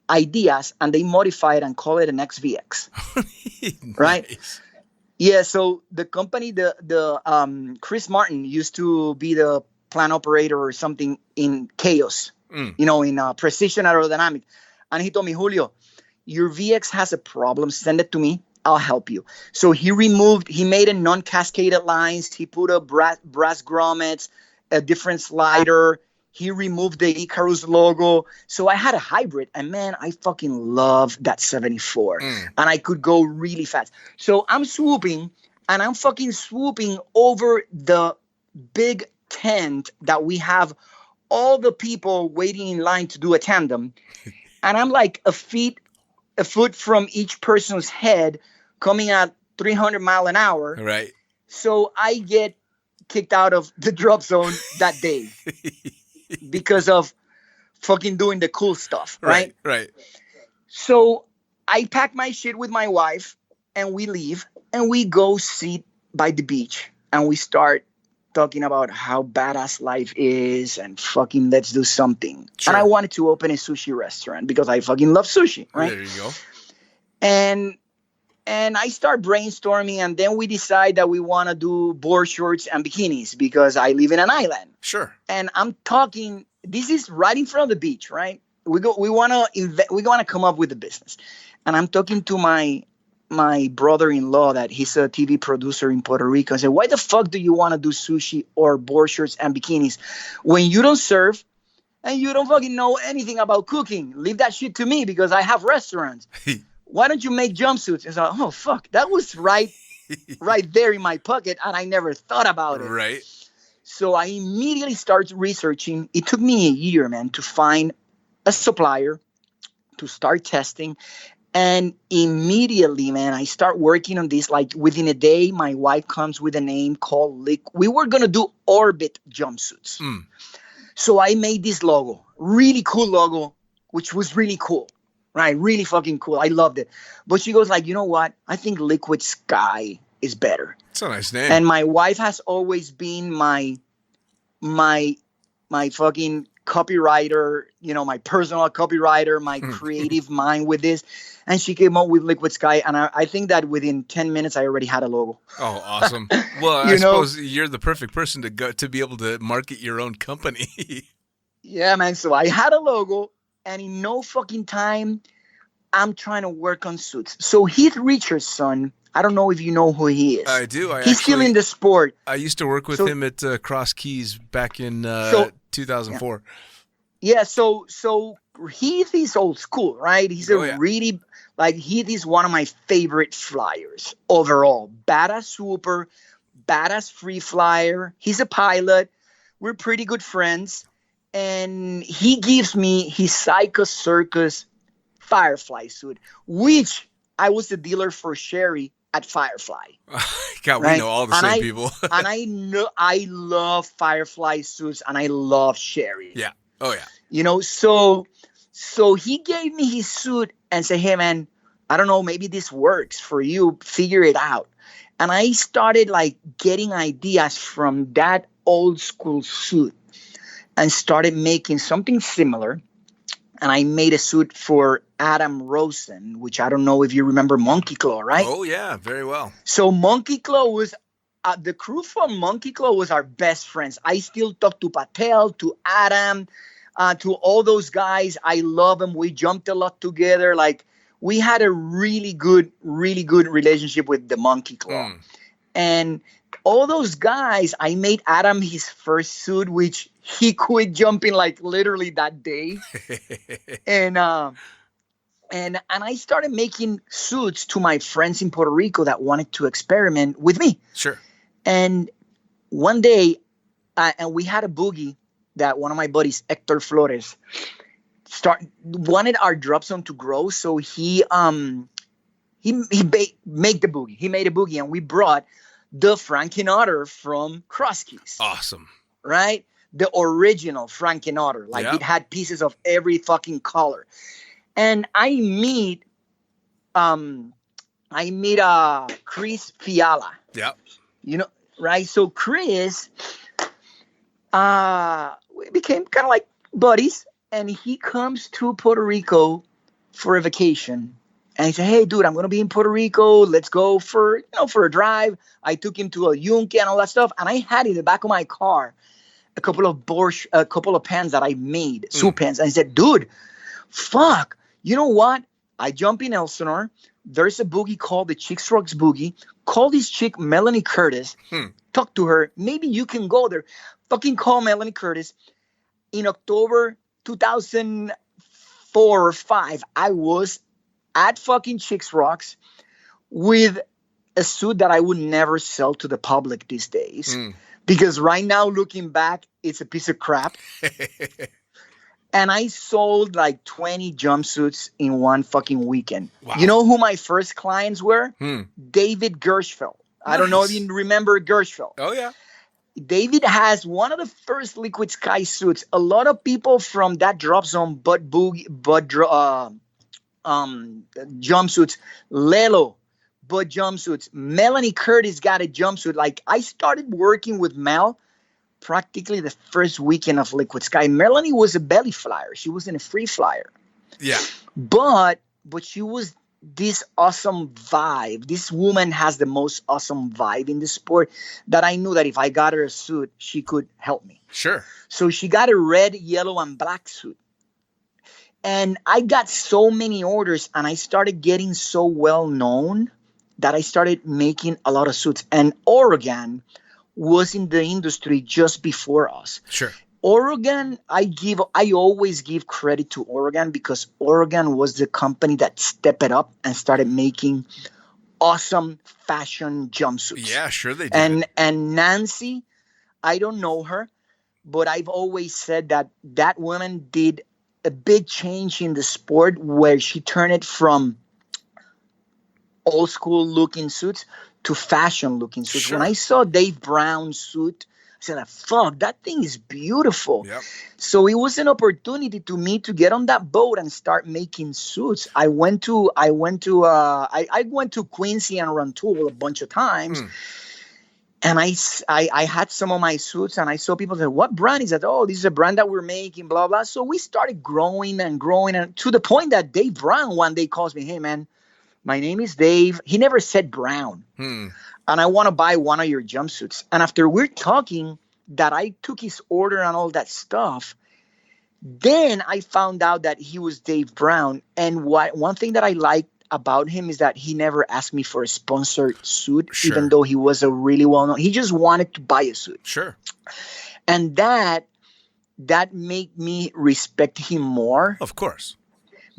ideas, and they modify it and call it an XVX. Right? Nice. Yeah. So the company, the Chris Martin used to be the plant operator or something in Chaos, in Precision Aerodynamic, and he told me, Julio, your VX has a problem. Send it to me. I'll help you. So he made a non-cascaded lines. He put a brass grommets, a different slider. He removed the Icarus logo. So I had a hybrid, and man, I fucking love that 74. And I could go really fast. So I'm swooping, and I'm fucking swooping over the big tent that we have all the people waiting in line to do a tandem. And I'm like a foot from each person's head, coming at 300 mile an hour. Right. So I get kicked out of the drop zone that day because of fucking doing the cool stuff. Right. So I pack my shit with my wife, and we leave, and we go sit by the beach, and we start talking about how badass life is, and fucking let's do something. Sure. And I wanted to open a sushi restaurant because I fucking love sushi. Right. There you go. And I start brainstorming, and then we decide that we want to do board shorts and bikinis because I live in an island. Sure. And I'm talking, this is right in front of the beach, right? We want to come up with the business. And I'm talking to my my brother-in-law that he's a TV producer in Puerto Rico and said, why the fuck do you want to do sushi or board shorts and bikinis when you don't serve and you don't fucking know anything about cooking? Leave that shit to me because I have restaurants. Why don't you make jumpsuits? And so, oh, fuck, that was right there in my pocket, and I never thought about it. Right. So I immediately started researching. It took me a year, man, to find a supplier, to start testing. And immediately, man, I start working on this. Like within a day, my wife comes with a name called Lick. We were going to do Orbit jumpsuits. So I made this logo, really cool logo, which was really cool, right? Really fucking cool. I loved it. But she goes like, you know what? I think Liquid Sky is better. It's a nice name. And my wife has always been my fucking copywriter, you know, my personal copywriter, my creative mind with this. And she came up with Liquid Sky. And I think that within 10 minutes, I already had a logo. Oh, awesome. Well, I suppose you're the perfect person to be able to market your own company. Yeah, man. So I had a logo, and in no fucking time, I'm trying to work on suits. So Heath Richardson, I don't know if you know who he is. I do. He's still in the sport. I used to work with him at Cross Keys back in 2004. Yeah, so Heath is old school, right? He's really, like, Heath is one of my favorite flyers overall. Badass swooper, badass free flyer. He's a pilot. We're pretty good friends. And he gives me his Psycho Circus Firefly suit, which I was the dealer for Sherry at Firefly. God, right? We know all the same people. And I love Firefly suits, and I love Sherry. Yeah. Oh, yeah. You know, so he gave me his suit and said, hey, man, I don't know, maybe this works for you. Figure it out. And I started, like, getting ideas from that old school suit and started making something similar. And I made a suit for Adam Rosen, which I don't know if you remember Monkey Claw, right? Oh, yeah, very well. So Monkey Claw was, the crew from Monkey Claw was our best friends. I still talk to Patel, to Adam, to all those guys. I love them. We jumped a lot together. Like, we had a really good relationship with the Monkey Claw. And all those guys, I made Adam his first suit, which he quit jumping like literally that day. And I started making suits to my friends in Puerto Rico that wanted to experiment with me. Sure. And one day, and we had a boogie that one of my buddies, Hector Flores, wanted our drop zone to grow. So he made the boogie. He made a boogie, and we brought the Franken-Otter from Cross Keys. Awesome. Right? The original Franken-Otter. Like, it had pieces of every fucking color. And I meet Chris Fiala. Yeah. You know, right? So Chris, we became kind of like buddies, and he comes to Puerto Rico for a vacation. And he said, hey, dude, I'm going to be in Puerto Rico. Let's go for a drive. I took him to a yunque and all that stuff. And I had in the back of my car a couple of pens that I made, soup pens. And I said, dude, fuck, you know what? I jump in Elsinore. There's a boogie called the Chicks Rocks Boogie. Call this chick, Melanie Curtis. Talk to her. Maybe you can go there. Fucking call Melanie Curtis. In October 2004 or 5, I was at fucking Chicks Rocks with a suit that I would never sell to the public these days. Because right now, looking back, it's a piece of crap. And I sold like 20 jumpsuits in one fucking weekend. Wow. You know who my first clients were? David Gershfeld. Nice. I don't know if you remember Gershfeld. Oh, yeah. David has one of the first Liquid Sky suits. A lot of people from that drop zone, jumpsuits, Lelo, but jumpsuits. Melanie Curtis got a jumpsuit. Like, I started working with Mel practically the first weekend of Liquid Sky. Melanie was a belly flyer. She wasn't a free flyer. Yeah. But she was this awesome vibe. This woman has the most awesome vibe in the sport that I knew that if I got her a suit, she could help me. Sure. So she got a red, yellow, and black suit. And I got so many orders, and I started getting so well known that I started making a lot of suits. And Oregon was in the industry just before us. Sure. Oregon, I always give credit to Oregon because Oregon was the company that stepped it up and started making awesome fashion jumpsuits. Yeah, sure they did. And Nancy, I don't know her, but I've always said that woman did a big change in the sport where she turned it from old school looking suits to fashion looking suits. Sure. When I saw Dave Brown's suit, I said, fuck, that thing is beautiful. Yep. So it was an opportunity to me to get on that boat and start making suits. I went to Quincy and Rantoul a bunch of times. And I had some of my suits, and I saw people say, what brand is that? Oh, this is a brand that we're making, blah, blah. So we started growing and to the point that Dave Brown one day calls me, hey, man, my name is Dave. He never said Brown. And I want to buy one of your jumpsuits. And after we're talking that I took his order and all that stuff, then I found out that he was Dave Brown. And one thing that I liked about him is that he never asked me for a sponsored suit, even though he was a really well-known. He just wanted to buy a suit. Sure. And that made me respect him more. Of course.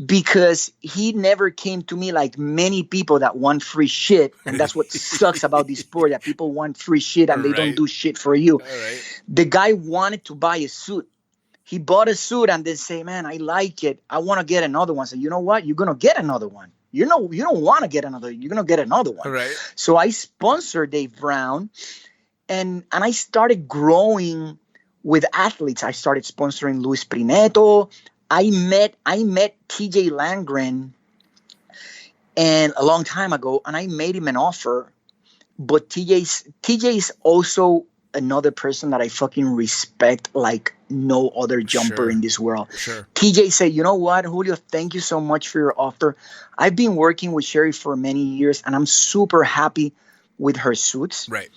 Because he never came to me like many people that want free shit. And that's what sucks about this sport, that people want free shit and they don't do shit for you. Right. The guy wanted to buy a suit. He bought a suit and then say, man, I like it. I want to get another one. So you know what? You're going to get another one. You don't want to get another. You're going to get another one. Right. So I sponsored Dave Brown and I started growing with athletes. I started sponsoring Luis Prineto. I met TJ Landgren and a long time ago, and I made him an offer. But TJ's also another person that I fucking respect like no other jumper in this world. Sure. TJ said, you know what, Julio, thank you so much for your offer. I've been working with Sherry for many years, and I'm super happy with her suits. Right.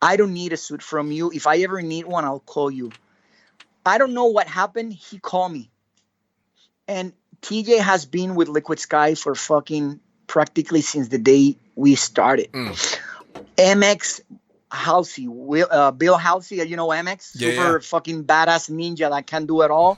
I don't need a suit from you. If I ever need one, I'll call you. I don't know what happened. He called me. And TJ has been with Liquid Sky for fucking practically since the day we started. MX Halsey, Bill Halsey, you know MX? Super fucking badass ninja that can do it all.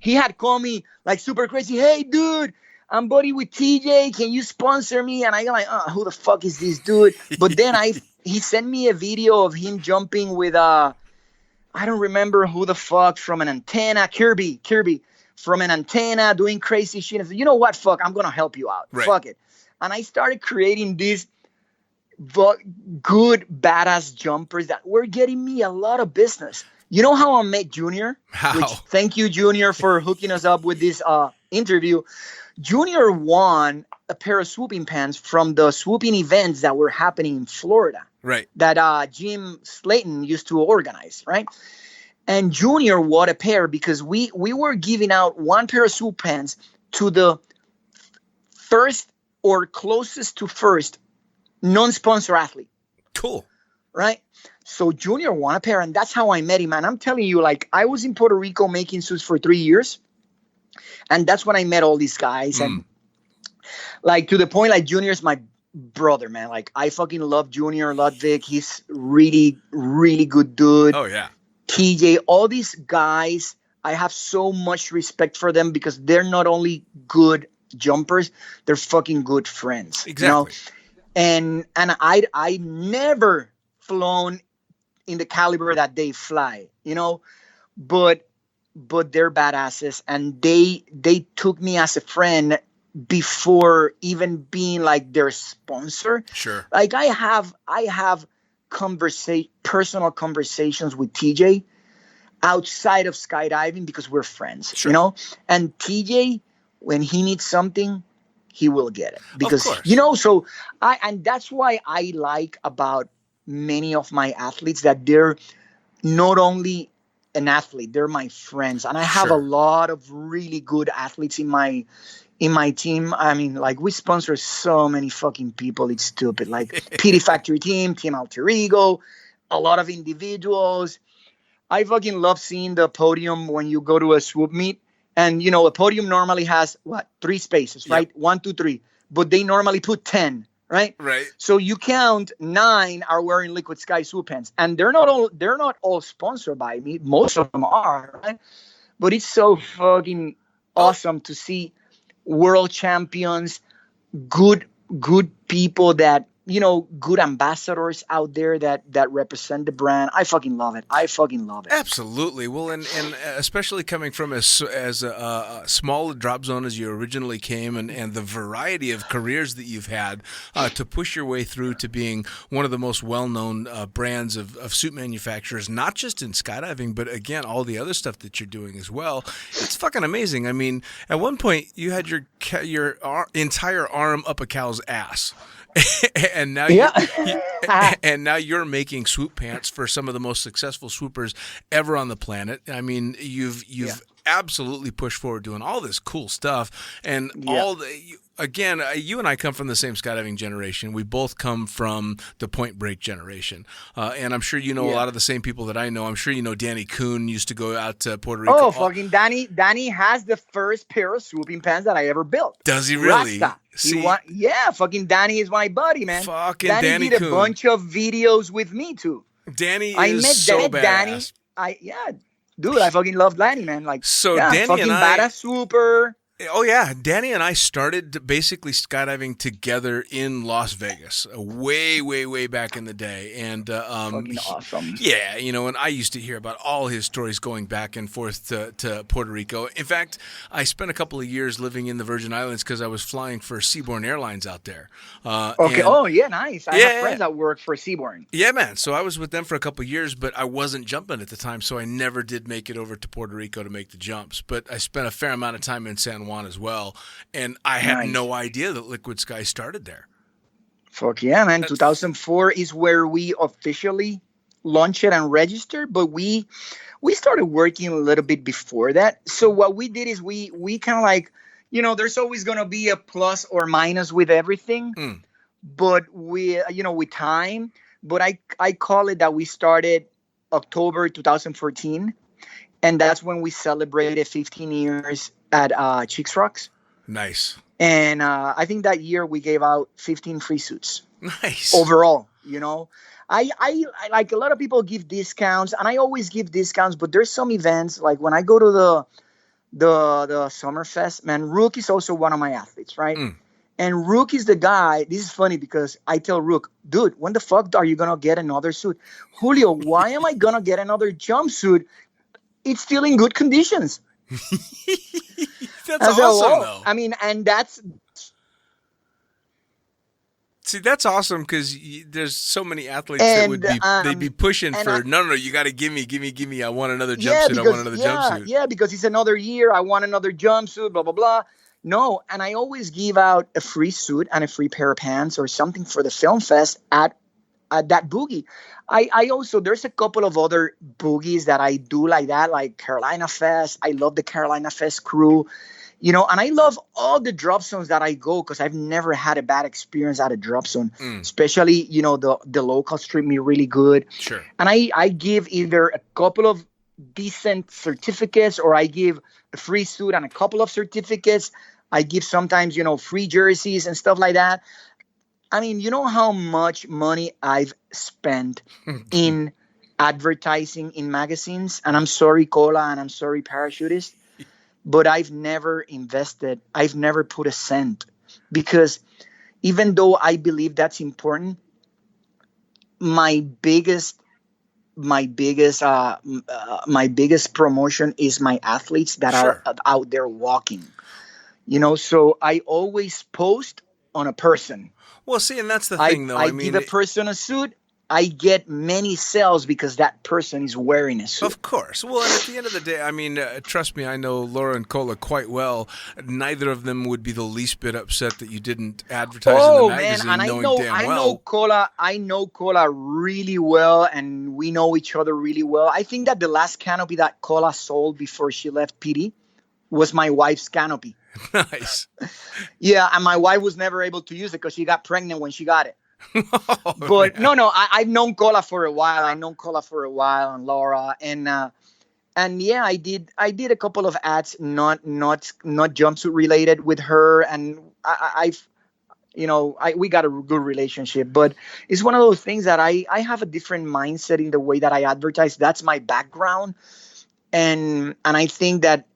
He had called me like super crazy. Hey, dude, I'm buddy with TJ. Can you sponsor me? And I'm like, who the fuck is this dude? But then he sent me a video of him jumping with, I don't remember who the fuck, from an antenna, Kirby. From an antenna, doing crazy shit. I said, you know what? Fuck, I'm going to help you out. Right. Fuck it. And I started creating these good, badass jumpers that were getting me a lot of business. You know how I met Junior? How? Thank you, Junior, for hooking us up with this interview. Junior won a pair of swooping pants from the swooping events that were happening in Florida. Right. That Jim Slayton used to organize, right? And Junior won a pair because we were giving out one pair of swoop pants to the first or closest to first non-sponsor athlete. Cool. Right? So Junior won a pair, and that's how I met him. And I'm telling you, like, I was in Puerto Rico making suits for 3 years, and that's when I met all these guys. And like, to the point, like, Junior's my brother, man. Like, I fucking love Junior Ludwig. He's really, really good dude. Oh, yeah. TJ, all these guys, I have so much respect for them because they're not only good jumpers, they're fucking good friends. Exactly. You know? And I never flown in the caliber that they fly, you know, but they're badasses, and they took me as a friend before even being like their sponsor. Sure. Like I have personal conversations with TJ outside of skydiving because we're friends, sure. You know, and TJ, when he needs something, he will get it because, you know, so and that's why I like about many of my athletes that they're not only an athlete, they're my friends. And I have a lot of really good athletes in my team. I mean, like, we sponsor so many fucking people. It's stupid. Like PD Factory Team, Team Alter Ego, a lot of individuals. I fucking love seeing the podium when you go to a swoop meet. And, you know, a podium normally has, 3 spaces, right? 1, 2, 3. But they normally put 10, right? Right. So you count 9 are wearing Liquid Sky swoop pants, and they're not all sponsored by me. Most of them are, right? But it's so fucking awesome to see world champions, good good people that good ambassadors out there that represent the brand. I fucking love it. Absolutely. Well, and especially coming from as a small drop zone as you originally came, and the variety of careers that you've had to push your way through to being one of the most well-known brands of suit manufacturers, not just in skydiving, but again, all the other stuff that you're doing as well. It's fucking amazing. I mean, at one point you had your entire arm up a cow's ass. And now you're making swoop pants for some of the most successful swoopers ever on the planet. I mean, you've absolutely pushed forward doing all this cool stuff, and again, you and I come from the same skydiving generation. We both come from the Point Break generation, and I'm sure you know a lot of the same people that I know. I'm sure you know Danny Kuhn used to go out to Puerto Rico. Oh, fucking Danny! Danny has the first pair of swooping pants that I ever built. Does he really? Rasta. Fucking Danny is my buddy, man. Fucking Danny did Kuhn. A bunch of videos with me too. Danny I is met so badass. Danny. Dude, I fucking love Danny, man. Danny fucking and I, badass swooper. Oh yeah, Danny and I started basically skydiving together in Las Vegas, way, way, way back in the day, and fucking awesome. Yeah, and I used to hear about all his stories going back and forth to Puerto Rico. In fact, I spent a couple of years living in the Virgin Islands because I was flying for Seabourn Airlines out there. Okay. Nice. I have friends that work for Seabourn. Yeah, man. So I was with them for a couple of years, but I wasn't jumping at the time, so I never did make it over to Puerto Rico to make the jumps. But I spent a fair amount of time in San Juan as well, and I had no idea that Liquid Sky started there. Fuck yeah, man. 2004 is where we officially launched it and registered, but we started working a little bit before that. So what we did is we kind of there's always going to be a plus or minus with everything, but with time. But I call it that we started October 2014, and that's when we celebrated 15 years at Chicks Rocks. Nice. And I think that year we gave out 15 free suits. Nice. Overall, I like a lot of people give discounts, and I always give discounts, but there's some events like when I go to the Summerfest, man, Rook is also one of my athletes, right? And Rook is the guy. This is funny because I tell Rook, dude, when the fuck are you going to get another suit? Julio, why am I going to get another jumpsuit? It's still in good conditions. That's awesome, though. I mean, and that's... See, that's awesome because there's so many athletes that would be they'd be pushing for no, you got to give me. I want another jumpsuit. I want another jumpsuit. Yeah, because it's another year. I want another jumpsuit. Blah blah blah. No, and I always give out a free suit and a free pair of pants or something for the film fest at that boogie. I also, there's a couple of other boogies that I do like that, like Carolina Fest. I love the Carolina Fest crew, and I love all the drop zones that I go because I've never had a bad experience at a drop zone, especially, the locals treat me really good. Sure. And I give either a couple of decent certificates or I give a free suit and a couple of certificates. I give sometimes, free jerseys and stuff like that. I mean, you know how much money I've spent in advertising in magazines? And I'm sorry, Cola, and I'm sorry, Parachutist, but I've never invested. I've never put a cent because even though I believe that's important, my biggest promotion is my athletes that are out there walking, so I always post on a person. Well, see, and that's the thing, though. I mean, give a person a suit, I get many sales because that person is wearing a suit. Of course. Well, and at the end of the day, I mean, trust me, I know Laura and Cola quite well. Neither of them would be the least bit upset that you didn't advertise in the magazine, man, and I know Cola really well, and we know each other really well. I think that the last canopy that Cola sold before she left PD was my wife's canopy. Nice. Yeah, and my wife was never able to use it because she got pregnant when she got it. But no, I've known Cola for a while. And Laura, and yeah, I did a couple of ads, not jumpsuit related with her, and we got a good relationship, but it's one of those things that I have a different mindset in the way that I advertise. That's my background. And I think that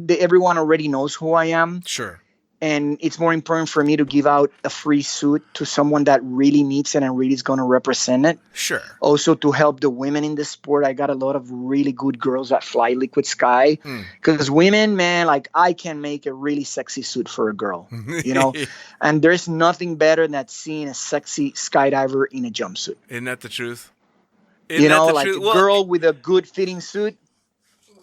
everyone already knows who I am. Sure. And it's more important for me to give out a free suit to someone that really needs it and really is going to represent it. Sure. Also to help the women in the sport. I got a lot of really good girls that fly Liquid Sky. Because women, man, like I can make a really sexy suit for a girl, and there's nothing better than seeing a sexy skydiver in a jumpsuit. Isn't that the truth? A girl with a good fitting suit.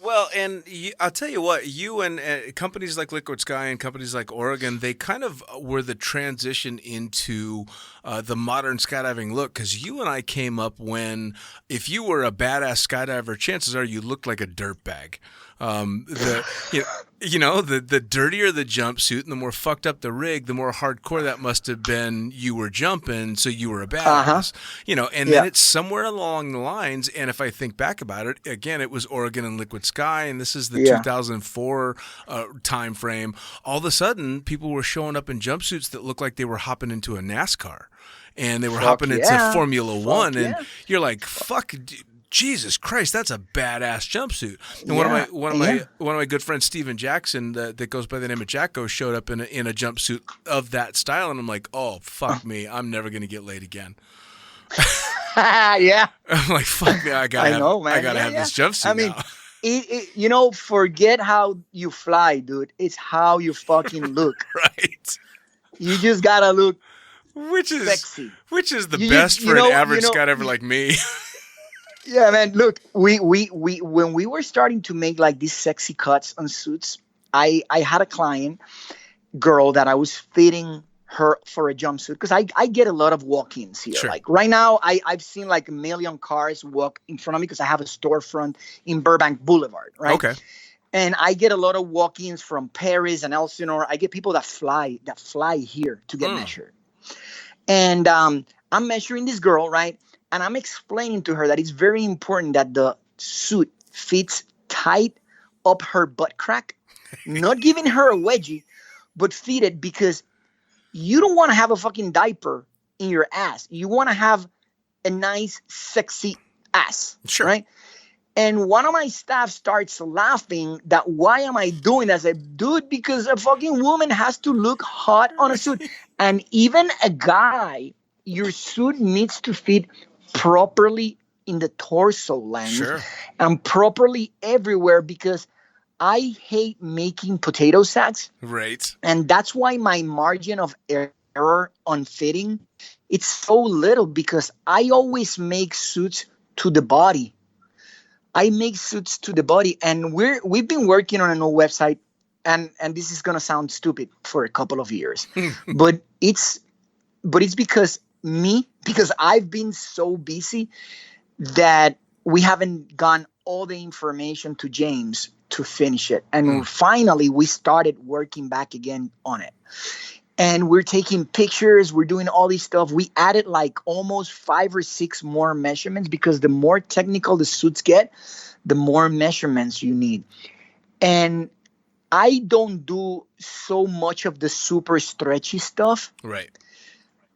Well, and I'll tell you what, you and companies like Liquid Sky and companies like Oregon, they kind of were the transition into the modern skydiving look, because you and I came up when, if you were a badass skydiver, chances are you looked like a dirtbag. The dirtier the jumpsuit and the more fucked up the rig, the more hardcore that must have been. You were jumping, so you were a badass. Then it's somewhere along the lines. And if I think back about it, again, it was Oregon and Liquid Sky, and this is the 2004 time frame. All of a sudden, people were showing up in jumpsuits that looked like they were hopping into a NASCAR, and they were hopping into Formula One, and you're like, fuck. Jesus Christ, that's a badass jumpsuit. And one of my good friends, Steven Jackson, that goes by the name of Jacko, showed up in a jumpsuit of that style, and I'm like, oh fuck me, I'm never gonna get laid again. Yeah. I'm like, fuck me, I gotta have this jumpsuit now. Forget how you fly, dude. It's how you fucking look. Right. You just gotta look sexy. Which is the best for an average skydiver like me. Yeah, man. Look, we when we were starting to make like these sexy cuts on suits, I had a client girl that I was fitting her for a jumpsuit, because I get a lot of walk-ins here. Sure. Like right now, I've seen like a million cars walk in front of me because I have a storefront in Burbank Boulevard, right? Okay. And I get a lot of walk-ins from Paris and Elsinore. I get people that fly here to get measured. And I'm measuring this girl, right? And I'm explaining to her that it's very important that the suit fits tight up her butt crack, not giving her a wedgie, but fit it, because you don't want to have a fucking diaper in your ass. You want to have a nice, sexy ass, right? And one of my staff starts laughing that why am I doing that? I said, dude, because a fucking woman has to look hot on a suit. And even a guy, your suit needs to fit properly in the torso length and properly everywhere, because I hate making potato sacks. Right. And that's why my margin of error on fitting, it's so little, because I always make suits to the body. And we've been working on a new website, and this is gonna sound stupid for a couple of years, but it's because I've been so busy that we haven't gotten all the information to James to finish it. And finally, we started working back again on it. And we're taking pictures. We're doing all this stuff. We added like almost 5 or 6 more measurements, because the more technical the suits get, the more measurements you need. And I don't do so much of the super stretchy stuff. Right.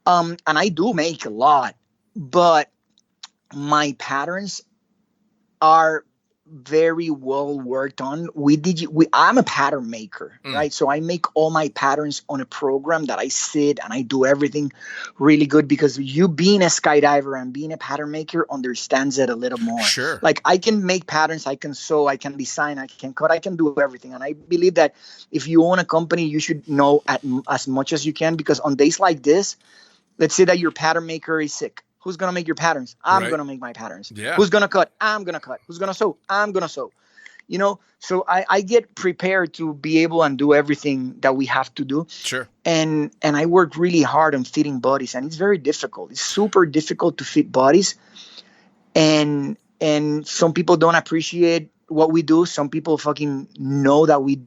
And I do make a lot, but my patterns are very well worked on. I'm a pattern maker, right? So I make all my patterns on a program that I sit and I do everything really good, because you being a skydiver and being a pattern maker understands it a little more. Sure. Like I can make patterns, I can sew, I can design, I can cut, I can do everything. And I believe that if you own a company, you should know as much as you can, because on days like this, let's say that your pattern maker is sick. Who's going to make your patterns? I'm going to make my patterns. Yeah. Who's going to cut? I'm going to cut. Who's going to sew? I'm going to sew. So I get prepared to be able and do everything that we have to do. Sure. And I work really hard on fitting bodies, and it's very difficult. It's super difficult to fit bodies. And some people don't appreciate what we do. Some people fucking know that we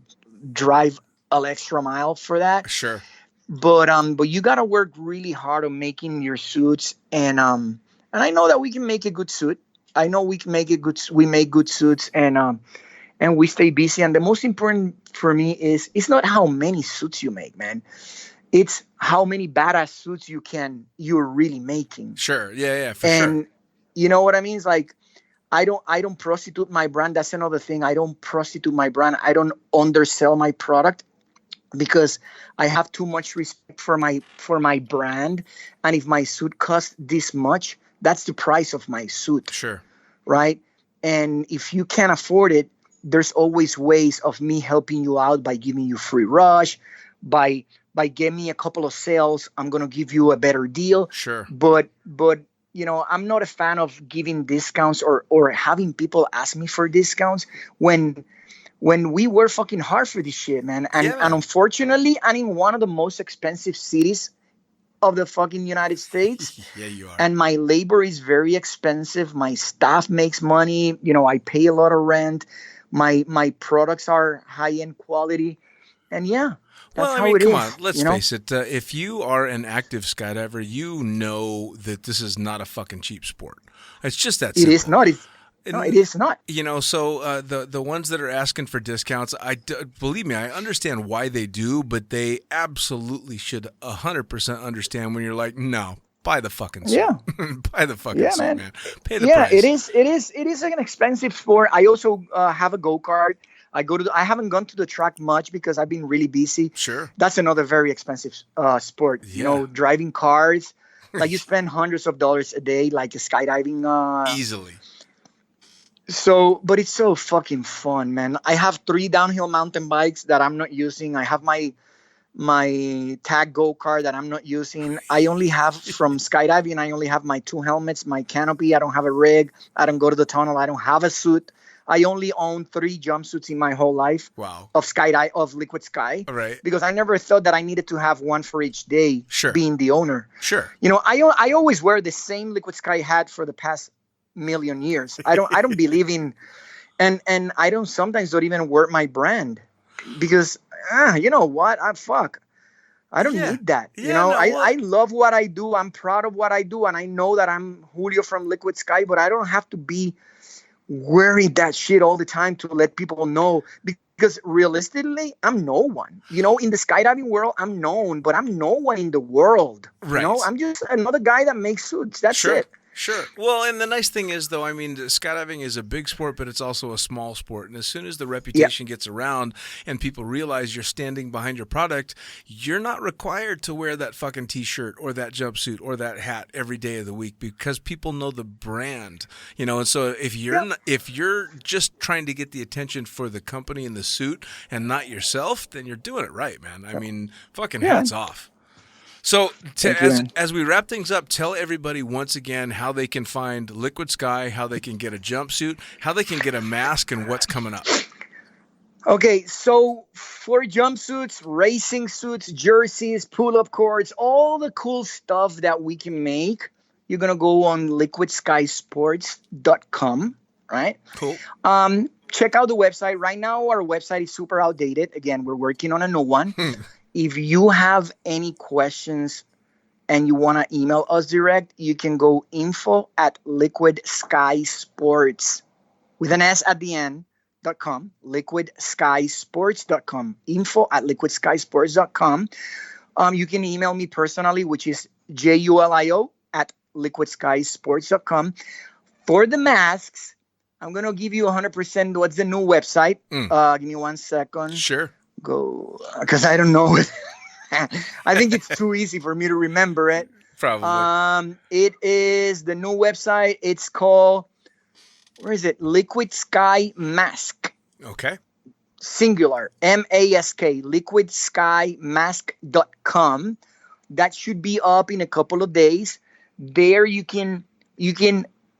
drive an extra mile for that. Sure. But you gotta work really hard on making your suits, and I know that we can make a good suit. I know we can make we make good suits, and we stay busy. And the most important for me is, it's not how many suits you make, man. It's how many badass suits you're really making. Sure. Yeah, for sure. And you know what I mean? It's like, I don't prostitute my brand. That's another thing. I don't prostitute my brand. I don't undersell my product, because I have too much respect for my brand. And if my suit costs this much, that's the price of my suit. Sure. Right? And if you can't afford it, there's always ways of me helping you out by giving you free rush, by getting me a couple of sales. I'm going to give you a better deal. Sure. But you know, I'm not a fan of giving discounts or having people ask me for discounts when we work fucking hard for this shit, man. And unfortunately, I'm in one of the most expensive cities of the fucking United States. Yeah, you are. And my labor is very expensive. My staff makes money. You know, I pay a lot of rent. My products are high-end quality. And yeah, that's how it is. Come on, let's face it. If you are an active skydiver, you know that this is not a fucking cheap sport. It's just that simple. It is not. No, it is not. You know, so the ones that are asking for discounts, believe me, I understand why they do, but they absolutely should 100% understand when you're like, no, buy the fucking suit. Yeah. Buy the fucking suit, man. Pay the price. Yeah, it is an expensive sport. I also have a go-kart. I haven't gone to the track much because I've been really busy. Sure. That's another very expensive sport. Yeah. You know, driving cars, like you spend hundreds of dollars a day, like skydiving. Easily. So, but it's so fucking fun, man. I have 3 downhill mountain bikes that I'm not using. I have my tag go-kart that I'm not using. I only have from skydiving, I only have my 2 helmets, my canopy. I don't have a rig. I don't go to the tunnel. I don't have a suit. I only own 3 jumpsuits in my whole life. Wow. Of Liquid Sky. Right. Because I never thought that I needed to have one for each day. Sure. Being the owner. Sure. You know, I always wear the same Liquid Sky hat for the past million years. I don't believe in, and I don't even wear my brand because you know what? I don't need that. Yeah, you know, I love what I do. I'm proud of what I do, and I know that I'm Julio from Liquid Sky, but I don't have to be wearing that shit all the time to let people know, because realistically, I'm no one. You know, in the skydiving world, I'm known, but I'm no one in the world. Right. You know, I'm just another guy that makes suits. That's it. Sure. Well, and the nice thing is, though, I mean, skydiving is a big sport, but it's also a small sport. And as soon as the reputation gets around and people realize you're standing behind your product, you're not required to wear that fucking T-shirt or that jumpsuit or that hat every day of the week, because people know the brand, you know. And so if you're just trying to get the attention for the company and the suit and not yourself, then you're doing it right, man. I mean, fucking hats off. So as we wrap things up, tell everybody once again how they can find Liquid Sky, how they can get a jumpsuit, how they can get a mask, and what's coming up. Okay, so for jumpsuits, racing suits, jerseys, pull-up cords, all the cool stuff that we can make, you're going to go on liquidskysports.com, right? Cool. Check out the website. Right now, our website is super outdated. Again, we're working on a new one. If you have any questions and you want to email us direct, you can go info@liquidskysports with an S at the end.com, liquidskysports.com, info@liquidskysports.com. You can email me personally, which is julio@liquidskysports.com. For the masks, I'm going to give you 100% what's the new website. Give me 1 second. Sure. Go, because I don't know it. I think it's too easy for me to remember it. Probably. It is the new website. It's called, where is it? Liquid Sky Mask. Okay. Singular. MASK. Liquidskymask.com. That should be up in a couple of days. There you can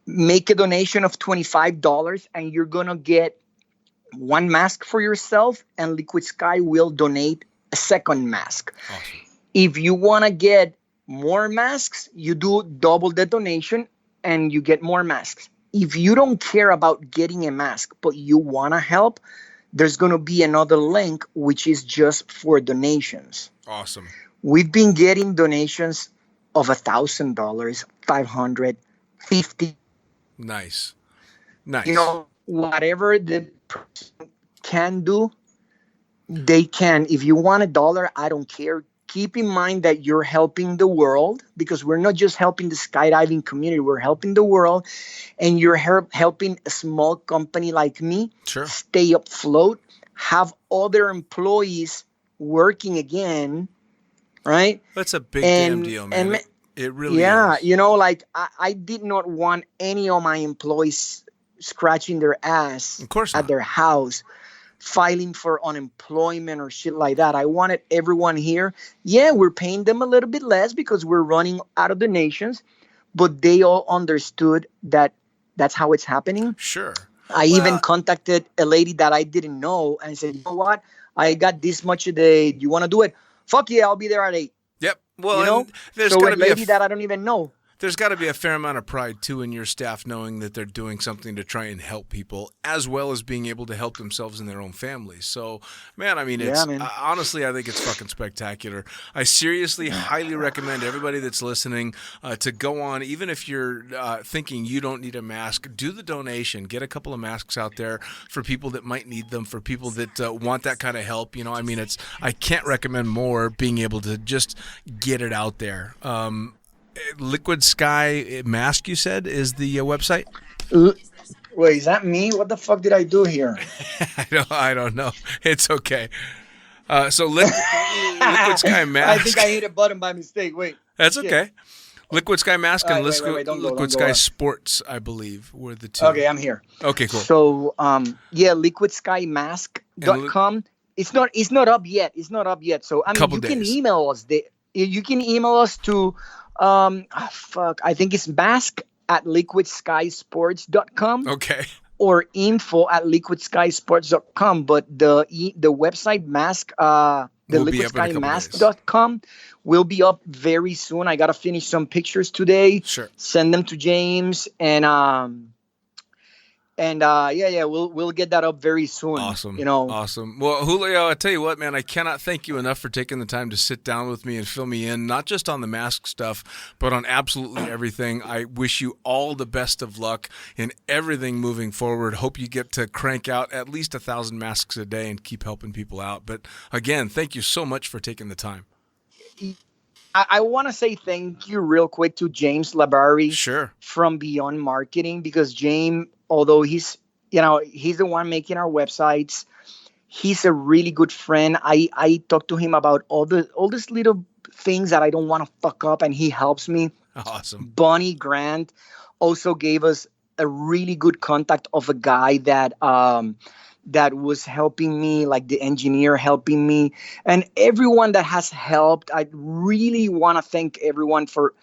make a donation of $25 and you're gonna get 1 mask for yourself, and Liquid Sky will donate a 2nd mask. Awesome. If you want to get more masks, you do double the donation and you get more masks. If you don't care about getting a mask, but you want to help, there's going to be another link, which is just for donations. Awesome. We've been getting donations of $1,000, $500, $50. Nice. You know, whatever the person can do, they can. If you want $1, I don't care. keep in mind that you're helping the world, because we're not just helping the skydiving community, we're helping the world, and you're helping a small company like me stay afloat, have other employees working again, right? That's a big damn deal, man. It really is. You know, like I did not want any of my employees scratching their ass at their house, filing for unemployment or shit like that. I wanted everyone here. Yeah, we're paying them a little bit less because we're running out of donations, but they all understood that that's how it's happening. Sure. I even contacted a lady that I didn't know and said, you know what? I got this much a day. Do you want to do it? Fuck yeah, I'll be there at 8. Yep. Well, you know? There's so a lady that I don't even know. There's got to be a fair amount of pride, too, in your staff knowing that they're doing something to try and help people, as well as being able to help themselves and their own families. So, man, I mean, honestly, I think it's fucking spectacular. I seriously highly recommend everybody that's listening to go on, even if you're thinking you don't need a mask, do the donation. Get a couple of masks out there for people that might need them, for people that want that kind of help. You know, I mean, I can't recommend more being able to just get it out there. Liquid Sky Mask, you said, is the website? Wait, is that me? What the fuck did I do here? I don't know. It's okay. So Liquid Sky Mask. I think I hit a button by mistake. Wait. That's okay. Liquid Sky Mask and Liquid Sky Sports, I believe, were the two. Okay, I'm here. Okay, cool. So, liquidskymask.com. It's not up yet. It's not up yet. So, I mean, you can email us. You can email us to I think it's mask@liquidskysports.com. Okay. Or info@liquidskysports.com. But the website liquidskymask.com will be up very soon. I gotta finish some pictures today. Sure. Send them to James and we'll get that up very soon. Awesome. You know. Awesome. Well, Julio, I tell you what, man, I cannot thank you enough for taking the time to sit down with me and fill me in, not just on the mask stuff, but on absolutely everything. I wish you all the best of luck in everything moving forward. Hope you get to crank out at least 1,000 masks a day and keep helping people out. But again, thank you so much for taking the time. I want to say thank you real quick to James Labari from Beyond Marketing, because James, although he's the one making our websites, he's a really good friend. I talk to him about all these little things that I don't want to fuck up, and he helps me. Awesome. Bonnie Grant also gave us a really good contact of a guy that was helping me, like the engineer helping me, and everyone that has helped. I really want to thank everyone for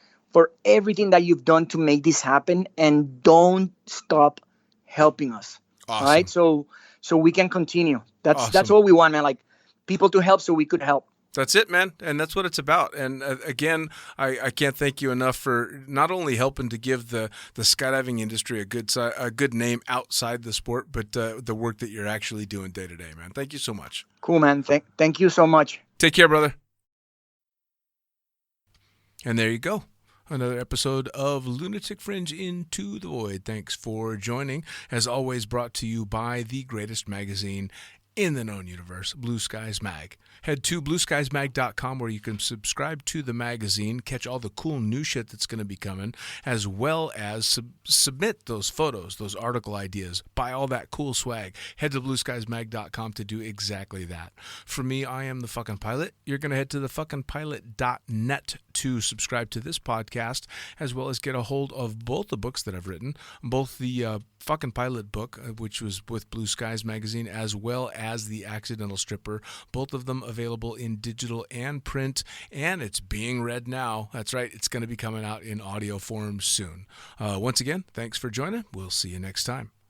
everything that you've done to make this happen, and don't stop helping us. Awesome. All right, so we can continue. That's all we want, man. Like, people to help so we could help. That's it, man. And that's what it's about. And again, I can't thank you enough for not only helping to give the skydiving industry a good name outside the sport, but the work that you're actually doing day to day, man. Thank you so much. Cool, man. Thank you so much. Take care, brother. And there you go. Another episode of Lunatic Fringe Into the Void. Thanks for joining. As always, brought to you by the greatest magazine in the known universe, Blue Skies Mag. Head to blueskiesmag.com where you can subscribe to the magazine, catch all the cool new shit that's going to be coming, as well as submit those photos, those article ideas, buy all that cool swag. Head to blueskiesmag.com to do exactly that. For me, I am the fucking pilot. You're going to head to thefuckingpilot.net to subscribe to this podcast, as well as get a hold of both the books that I've written, both the Fucking Pilot book, which was with Blue Skies Magazine, as well as The Accidental Stripper, both of them available in digital and print, and it's being read now. That's right, it's going to be coming out in audio form soon. Once again, thanks for joining. We'll see you next time.